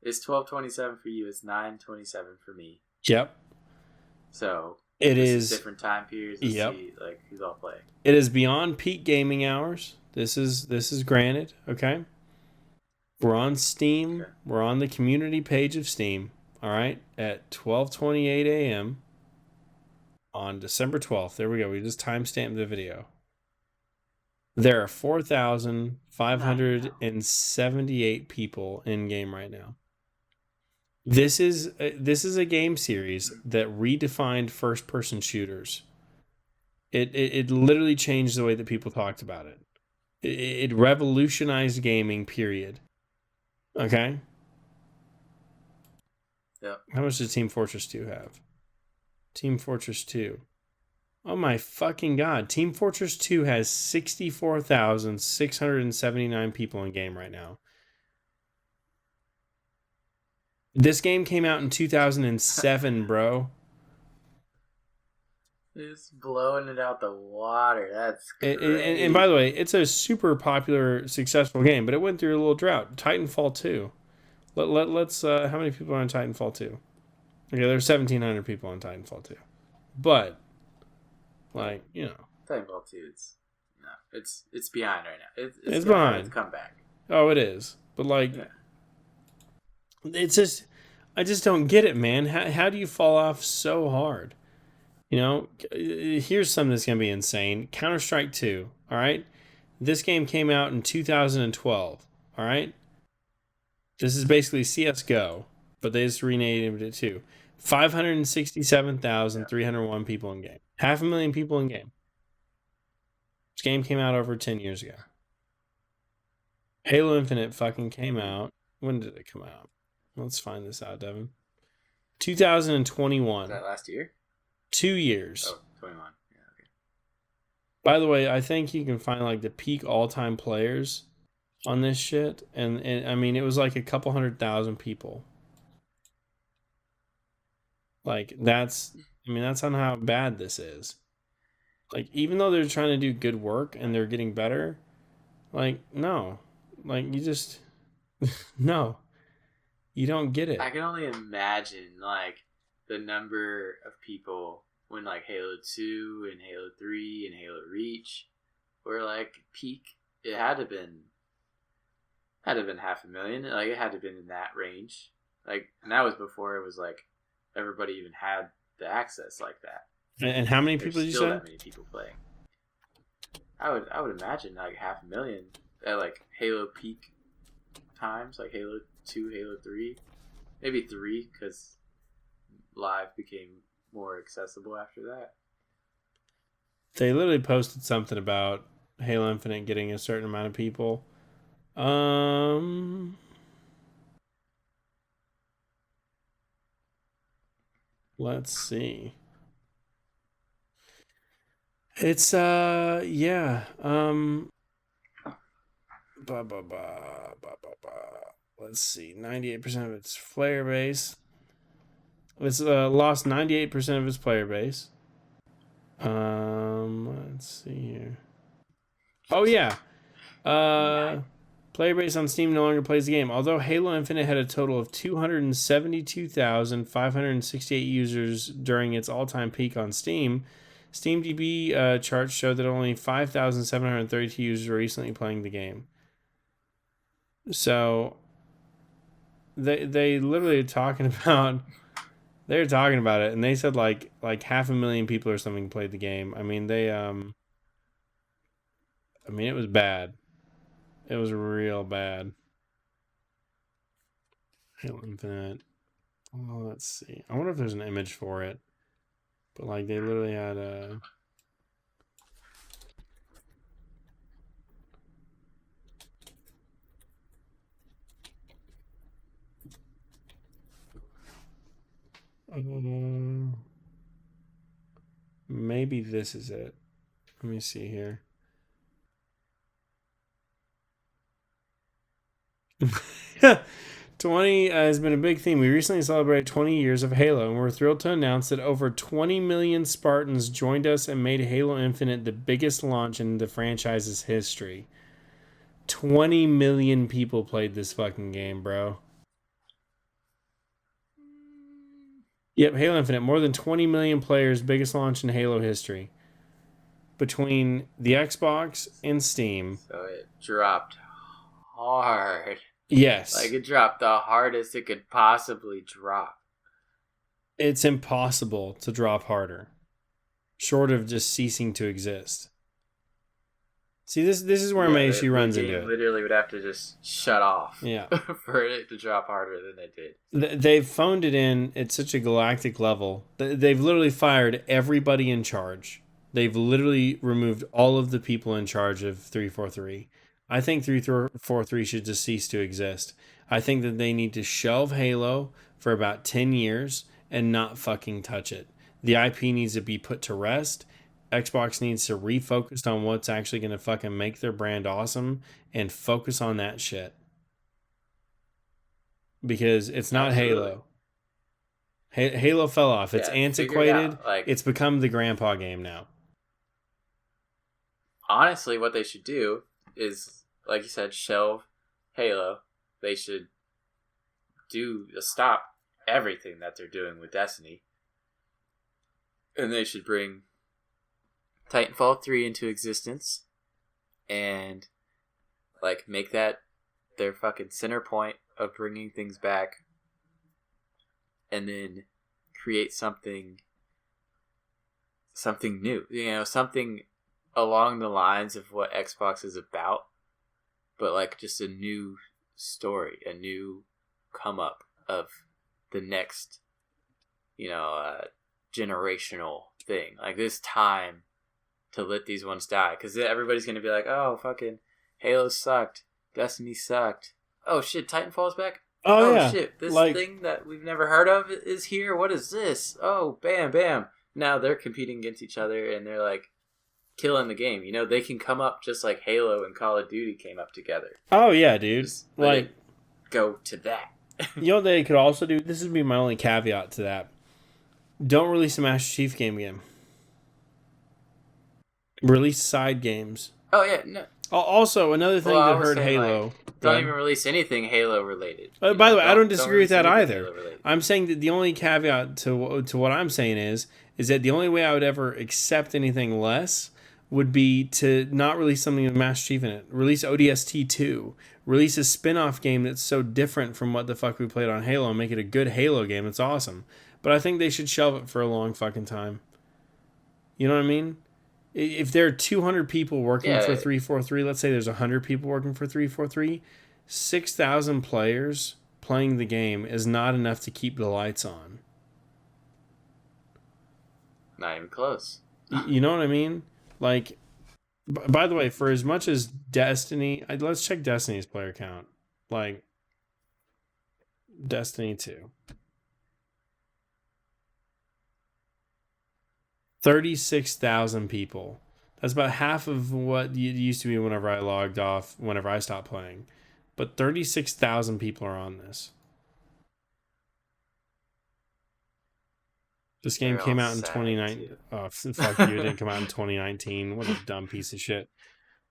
12:27 for you. It's 9:27 for me. Yep. So it is different time periods. Let's see, who's all playing. It is beyond peak gaming hours. This is granted. Okay. We're on Steam. Okay. We're on the community page of Steam. All right, at 12:28 a.m. on December 12th. There we go. We just timestamped the video. There are 4,578 people in game right now. This is a game series that redefined first-person shooters. It literally changed the way that people talked about it. It revolutionized gaming. Period. Okay. Yeah. How much does Team Fortress 2 have? Team Fortress 2. Oh my fucking god. Team Fortress 2 has 64,679 people in game right now. This game came out in 2007, bro. It's blowing it out the water. That's great. And by the way, it's a super popular, successful game, but it went through a little drought. Titanfall 2. Let's how many people are on Titanfall 2? Okay, there's 1,700 people on Titanfall 2. But Titanfall 2 it's behind right now. It's behind. It's come back. Oh, it is. But it's just I just don't get it, man. How do you fall off so hard? Here's something that's going to be insane. Counter-Strike 2, all right? This game came out in 2012, all right? This is basically CSGO, but they just renamed it too. 567,301 people in game. 500,000 people in game. This game came out over 10 years ago. Halo Infinite fucking came out. When did it come out? Let's find this out, Devin. 2021. Was that last year? 2 years. Oh, 21. Yeah, okay. By the way, I think you can find the peak all-time players on this shit, and I mean it was a couple 100,000 people. That's on how bad this is. Even though they're trying to do good work and they're getting better, no, you just no, you don't get it. I can only imagine the number of people when Halo 2 and Halo 3 and Halo Reach were peak. It had to have been 500,000. It had to have been in that range. And that was before it was everybody even had the access like that. And how many people did you say? That many people playing. I would imagine 500,000 at Halo peak times, Halo 2, Halo 3, maybe 3 because Live became more accessible after that. They literally posted something about Halo Infinite getting a certain amount of people. Let's see. It's yeah. Let's see. 98% of its player base. It's lost 98% of its player base. Let's see here. Oh yeah. Player base on Steam no longer plays the game. Although Halo Infinite had a total of 272,568 users during its all-time peak on Steam, SteamDB charts show that only 5,732 users are recently playing the game. So they literally are talking about they're talking about it, and they said like 500,000 people or something played the game. I mean it was bad. It was real bad. Halo Infinite. Oh, let's see. I wonder if there's an image for it. But like they literally had a maybe this is it. Let me see here. 20 has been a big theme. We recently celebrated 20 years of Halo, and we're thrilled to announce that over 20 million Spartans joined us and made Halo Infinite the biggest launch in the franchise's history. 20 million people played this fucking game, bro. Yep, Halo Infinite, more than 20 million players, biggest launch in Halo history. Between the Xbox and Steam. So it dropped hard. Yes. Like it dropped the hardest it could possibly drop. It's impossible to drop harder, short of just ceasing to exist. See, this is where my issue runs into it. Literally would have to just shut off. Yeah. For it to drop harder than it did. They've phoned it in at such a galactic level. They've literally fired everybody in charge. They've literally removed all of the people in charge of 343. I think 343 should just cease to exist. I think that they need to shelve Halo for about 10 years and not fucking touch it. The IP needs to be put to rest. Xbox needs to refocus on what's actually going to fucking make their brand awesome and focus on that shit. Because it's not Halo. Halo fell off. It's antiquated. It's become the grandpa game now. Honestly, what they should do is, like you said, shelve Halo. They should stop everything that they're doing with Destiny. And they should bring Titanfall 3 into existence and like make that their fucking center point of bringing things back, and then create something new, something along the lines of what Xbox is about, but like just a new story, a new come up of the next generational thing. Like this time to let these ones die, because everybody's going to be like, oh, fucking Halo sucked, Destiny sucked, oh shit, Titanfall's back, oh yeah, shit, this thing that we've never heard of is here, what is this, oh bam bam, now they're competing against each other and they're like killing the game. They can come up just like Halo and Call of Duty came up together. Oh yeah, dude, just like go to that. They could also do, this would be my only caveat to that, don't release a Master Chief game again. Release side games. Oh yeah, no. Also, another thing that hurt Halo. Don't even release anything Halo related. By the way, I don't disagree with that either. I'm saying that the only caveat to what I'm saying is that the only way I would ever accept anything less would be to not release something with Master Chief in it. Release ODST 2. Release a spin-off game that's so different from what the fuck we played on Halo and make it a good Halo game. It's awesome. But I think they should shelve it for a long fucking time. You know what I mean? If there are 200 people working for 343, let's say there's 100 people working for 343, 6,000 players playing the game is not enough to keep the lights on. Not even close. You know what I mean? Like, by the way, for as much as Destiny, let's check Destiny's player count. Like, Destiny 2. 36,000 people. That's about half of what it used to be whenever I logged off, whenever I stopped playing. But 36,000 people are on this. This game came out in 2019. Oh, fuck you. It didn't come out in 2019. What a dumb piece of shit.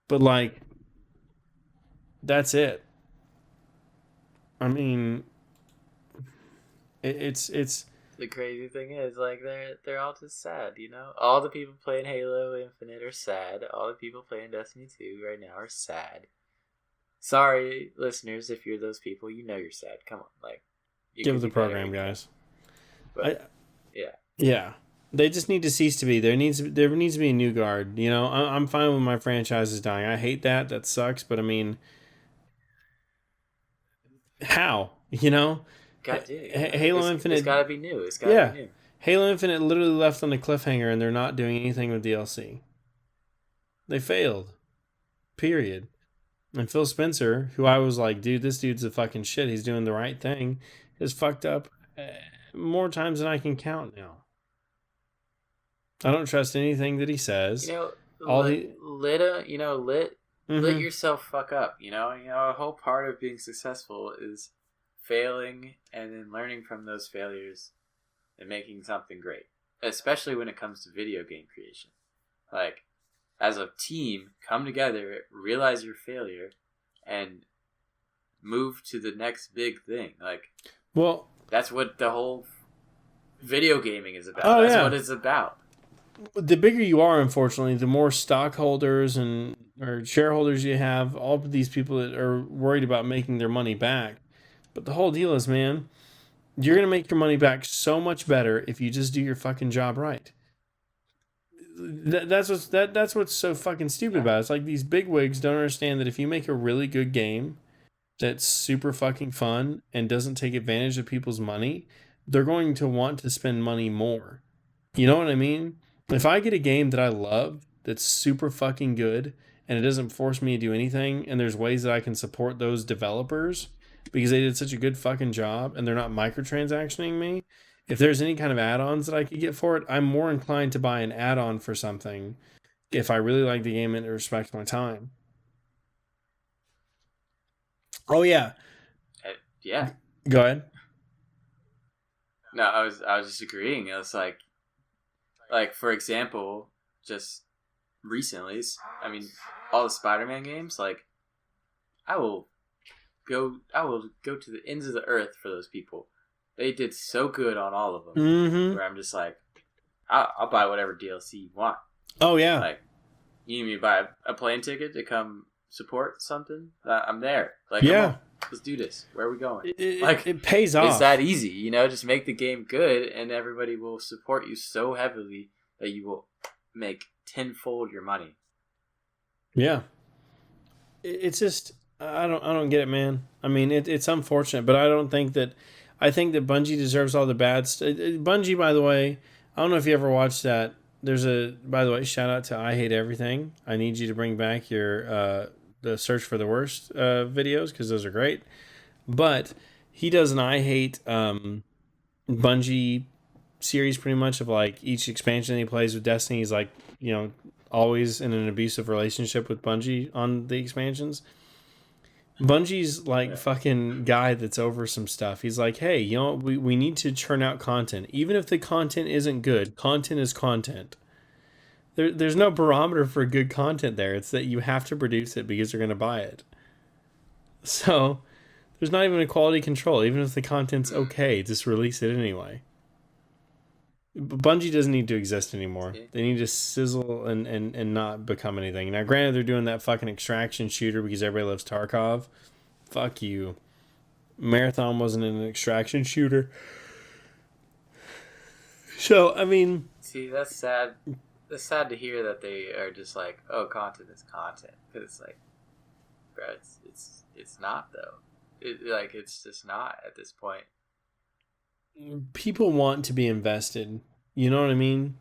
But, like, that's it. I mean, it's the crazy thing is, like, they're all just sad, you know? All the people playing Halo Infinite are sad. All the people playing Destiny 2 right now are sad. Sorry, listeners, if you're those people, you know you're sad. Come on, like, give the program, guys. But, yeah. They just need to cease to be. There needs to be a new guard. You know, I'm fine with my franchises dying. I hate that. That sucks. But I mean, how? You know, Halo Infinite. It's got to be new. It's got to be new. Halo Infinite literally left on a cliffhanger, and they're not doing anything with DLC. They failed. Period. And Phil Spencer, who I was like, dude, this dude's a fucking shit. He's doing the right thing. Is fucked up more times than I can count now. I don't trust anything that he says. You know, lit yourself fuck up. You know, a whole part of being successful is failing and then learning from those failures and making something great. Especially when it comes to video game creation. Like, as a team, come together, realize your failure, and move to the next big thing. Like, well, that's what the whole video gaming is about. That's what it's about. The bigger you are, unfortunately, the more stockholders or shareholders you have, all of these people that are worried about making their money back. But the whole deal is, man, you're going to make your money back so much better if you just do your fucking job right. That's what's so fucking stupid about it. It's like these bigwigs don't understand that if you make a really good game that's super fucking fun and doesn't take advantage of people's money, they're going to want to spend money more. You know what I mean? If I get a game that I love that's super fucking good and it doesn't force me to do anything, and there's ways that I can support those developers because they did such a good fucking job and they're not microtransactioning me, if there's any kind of add-ons that I could get for it, I'm more inclined to buy an add-on for something if I really like the game and it respects my time. Oh, yeah. Yeah. Go ahead. No, I was just agreeing. It was like, for example, just recently, I mean, all the Spider-Man games, like, I will go to the ends of the earth for those people. They did so good on all of them. Mm-hmm. Where I'm just like, I'll buy whatever DLC you want. Oh, yeah. Like, you need me to buy a plane ticket to come support something? I'm there. Like, yeah. Come on, let's do this. Where are we going? It pays off. It's that easy, you know? Just make the game good, and everybody will support you so heavily that you will make tenfold your money. Yeah. It's just, I don't get it, man. I mean, it's unfortunate, but I think that Bungie deserves all the bad Bungie, by the way, I don't know if you ever watched that. By the way, shout out to I Hate Everything. I need you to bring back your the Search for the Worst videos, because those are great. But he does an I Hate Bungie series pretty much of like each expansion he plays with Destiny. He's like, you know, always in an abusive relationship with Bungie on the expansions. Bungie's like fucking guy that's over some stuff. He's like, hey, you know, we need to churn out content. Even if the content isn't good, content is content. There's no barometer for good content there. It's that you have to produce it because you're going to buy it. So there's not even a quality control. Even if the content's okay, just release it anyway. Bungie doesn't need to exist anymore. They need to sizzle and not become anything. Now, granted, they're doing that fucking extraction shooter because everybody loves Tarkov. Fuck you. Marathon wasn't an extraction shooter. So, I mean... See, that's sad. It's sad to hear that they are just like, oh, content is content. Because it's like, bro, it's not, though. It's just not at this point. People want to be invested. You know what I mean?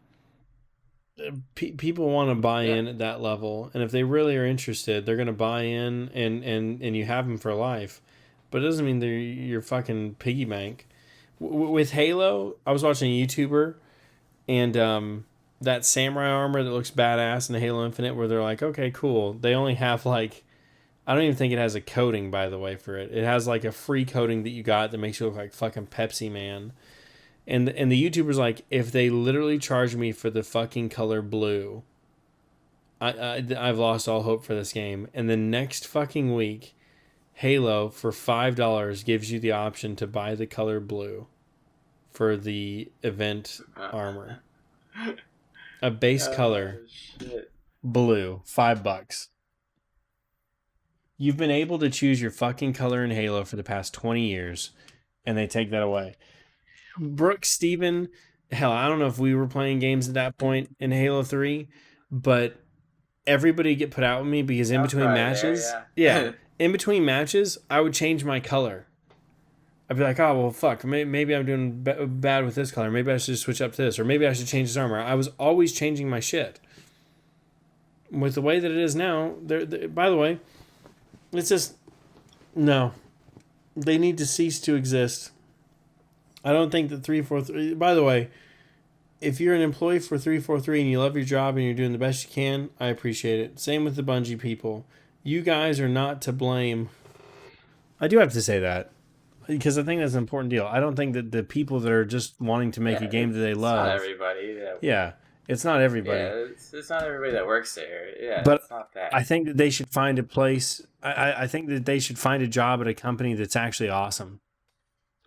People want to buy in at that level. And if they really are interested, they're going to buy in and you have them for life. But it doesn't mean they're your fucking piggy bank. With Halo, I was watching a YouTuber and that samurai armor that looks badass in the Halo Infinite, where they're like, okay, cool. They only have like, I don't even think it has a coating, by the way, for it. It has like a free coating that you got that makes you look like fucking Pepsi Man. And the YouTuber's like, if they literally charge me for the fucking color blue, I've lost all hope for this game. And the next fucking week, Halo for $5 gives you the option to buy the color blue for the event armor. A base color blue, $5. You've been able to choose your fucking color in Halo for the past 20 years, and they take that away. Brooke, Steven, hell, I don't know if we were playing games at that point in Halo 3, but everybody get put out with me because in between matches, in between matches, I would change my color. I'd be like, oh, well, fuck, maybe I'm doing bad with this color. Maybe I should switch up to this, or maybe I should change this armor. I was always changing my shit. With the way that it is now, by the way, it's just, no. They need to cease to exist. I don't think that 343... By the way, if you're an employee for 343 and you love your job and you're doing the best you can, I appreciate it. Same with the Bungie people. You guys are not to blame. I do have to say that, because I think that's an important deal. I don't think that the people that are just wanting to make a game that they love... It's not everybody. Yeah, it's not everybody. Yeah, it's not everybody that works there. Yeah, but it's not that. I think that they should find a place... I think that they should find a job at a company that's actually awesome.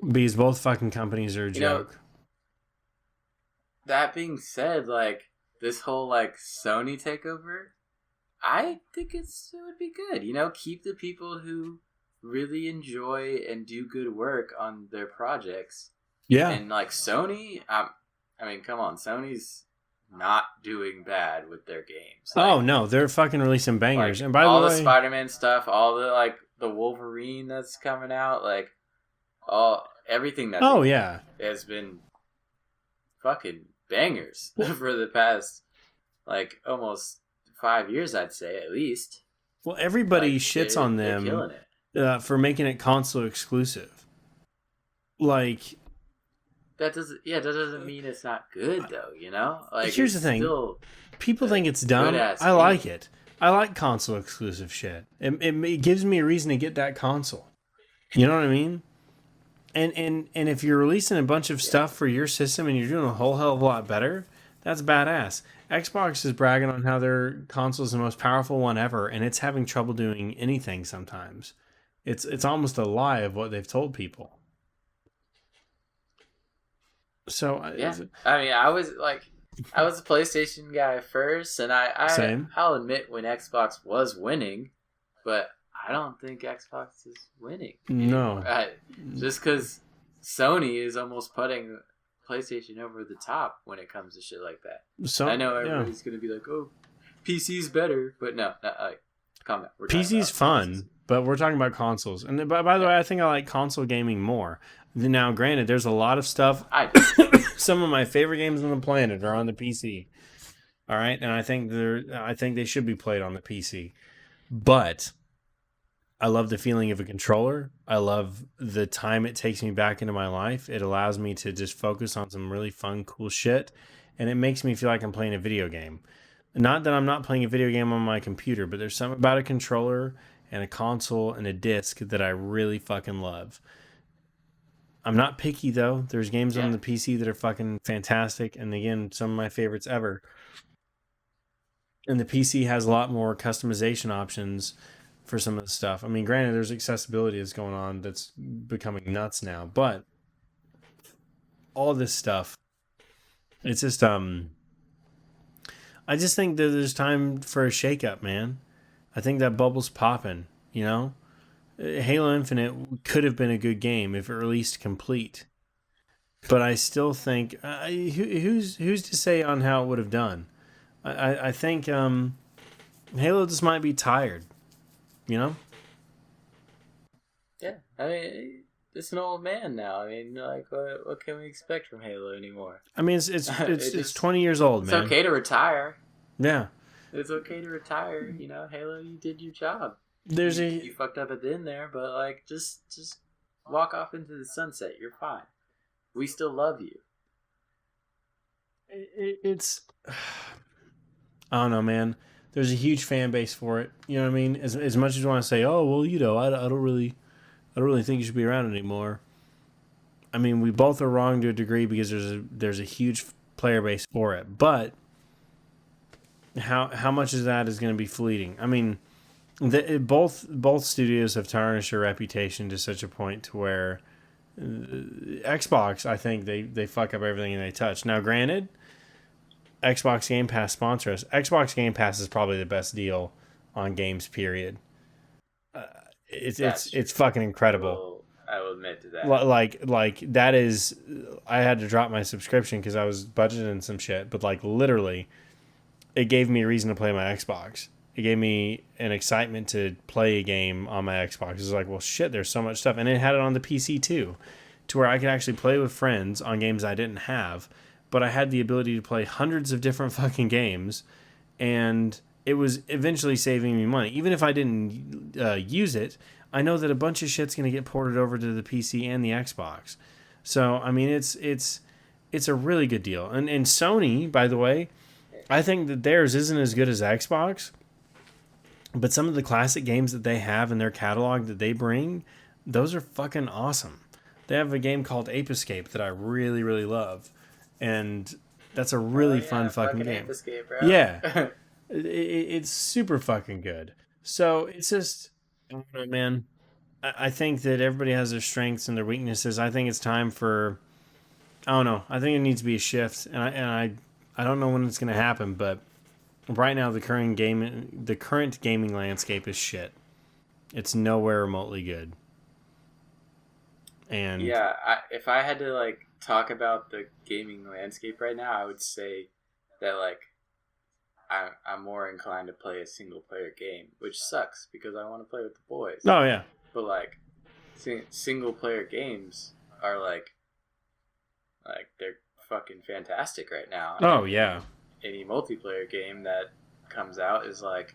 Because both fucking companies are a joke. That being said, like, this whole, like, Sony takeover, I think it would be good. You know, keep the people who really enjoy and do good work on their projects. Yeah. And, like, Sony, I mean, come on, Sony's not doing bad with their games. Like, oh, no, they're fucking releasing bangers. Like, and by all the way... the Spider-Man stuff, all the, like, the Wolverine that's coming out, like, everything that has been fucking bangers for the past, like, almost 5 years, I'd say, at least. Well, everybody shits on them for making it console exclusive. Like, that doesn't mean it's not good, though, you know? Like, here's the thing. People think it's dumb. I like it. I like console exclusive shit. It gives me a reason to get that console. You know what I mean? And if you're releasing a bunch of stuff for your system and you're doing a whole hell of a lot better, that's badass. Xbox is bragging on how their console is the most powerful one ever, and it's having trouble doing anything sometimes. It's almost a lie of what they've told people. So yeah, I mean, I was a PlayStation guy first, and I'll admit when Xbox was winning, but I don't think Xbox is winning anymore. No. Just because Sony is almost putting PlayStation over the top when it comes to shit like that. So, I know everybody's going to be like, oh, PC's better. But no, calm down. PC's fun, but we're talking about consoles. And by the way, I think I like console gaming more. Now, granted, there's a lot of stuff. Some of my favorite games on the planet are on the PC. All right? And I think they should be played on the PC. But I love the feeling of a controller. I love the time it takes me back into my life. It allows me to just focus on some really fun, cool shit. And it makes me feel like I'm playing a video game. Not that I'm not playing a video game on my computer, but there's something about a controller and a console and a disc that I really fucking love. I'm not picky, though. There's games on the PC that are fucking fantastic. And again, some of my favorites ever. And the PC has a lot more customization options for some of the stuff. I mean, granted, there's accessibility that's going on that's becoming nuts now, but all this stuff, it's just I just think that there's time for a shakeup, man. I think that bubble's popping, you know? Halo Infinite could have been a good game if it released complete, but I still think who's to say on how it would have done. I think Halo just might be tired. You know? Yeah, I mean, it's an old man now. I mean, like, what can we expect from Halo anymore? I mean, it's 20 years old, man. It's okay to retire. Yeah. It's okay to retire. You know, Halo, you did your job. You fucked up at the end there, but like, just walk off into the sunset. You're fine. We still love you. It's I don't know, man. There's a huge fan base for it. You know what I mean? As much as you want to say, oh well, I don't really think you should be around anymore. I mean, we both are wrong to a degree because there's a huge player base for it, but how much of that is going to be fleeting? I mean, both studios have tarnished their reputation to such a point to where Xbox, I think they fuck up everything they touch. Now, granted, Xbox Game Pass sponsors us. Xbox Game Pass is probably the best deal on games. Period. It's fucking incredible. I will admit to that. Like that is, I had to drop my subscription because I was budgeting some shit. But like literally, it gave me a reason to play my Xbox. It gave me an excitement to play a game on my Xbox. It was like, well, shit, there's so much stuff, and it had it on the PC too, to where I could actually play with friends on games I didn't have. But I had the ability to play hundreds of different fucking games, and it was eventually saving me money. Even if I didn't use it, I know that a bunch of shit's going to get ported over to the PC and the Xbox. So, I mean, it's a really good deal. And Sony, by the way, I think that theirs isn't as good as Xbox, but some of the classic games that they have in their catalog that they bring, those are fucking awesome. They have a game called Ape Escape that I really, really love. And that's a really fun fucking game. Ape Escape, bro. Yeah. It's super fucking good. So it's just, I don't know, man. I think that everybody has their strengths and their weaknesses. I think it's time for, I don't know. I think it needs to be a shift. And I don't know when it's going to happen, but right now the current gaming landscape is shit. It's nowhere remotely good. And yeah, if I had to like talk about the gaming landscape right now, I would say that like I'm more inclined to play a single player game, which sucks because I want to play with the boys. Oh yeah, but like single player games are like they're fucking fantastic right now. Oh yeah, any multiplayer game that comes out is like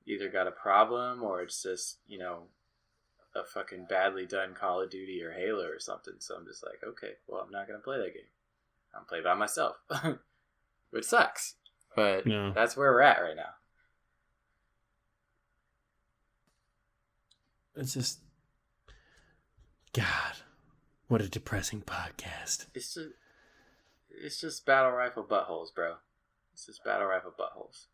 either got a problem or it's just a fucking badly done Call of Duty or Halo or something. So I'm just like, okay, well, I'm not going to play that game. I'm play by myself, which sucks. But that's where we're at right now. It's just, God, what a depressing podcast. It's just battle rifle buttholes, bro. It's just battle rifle buttholes.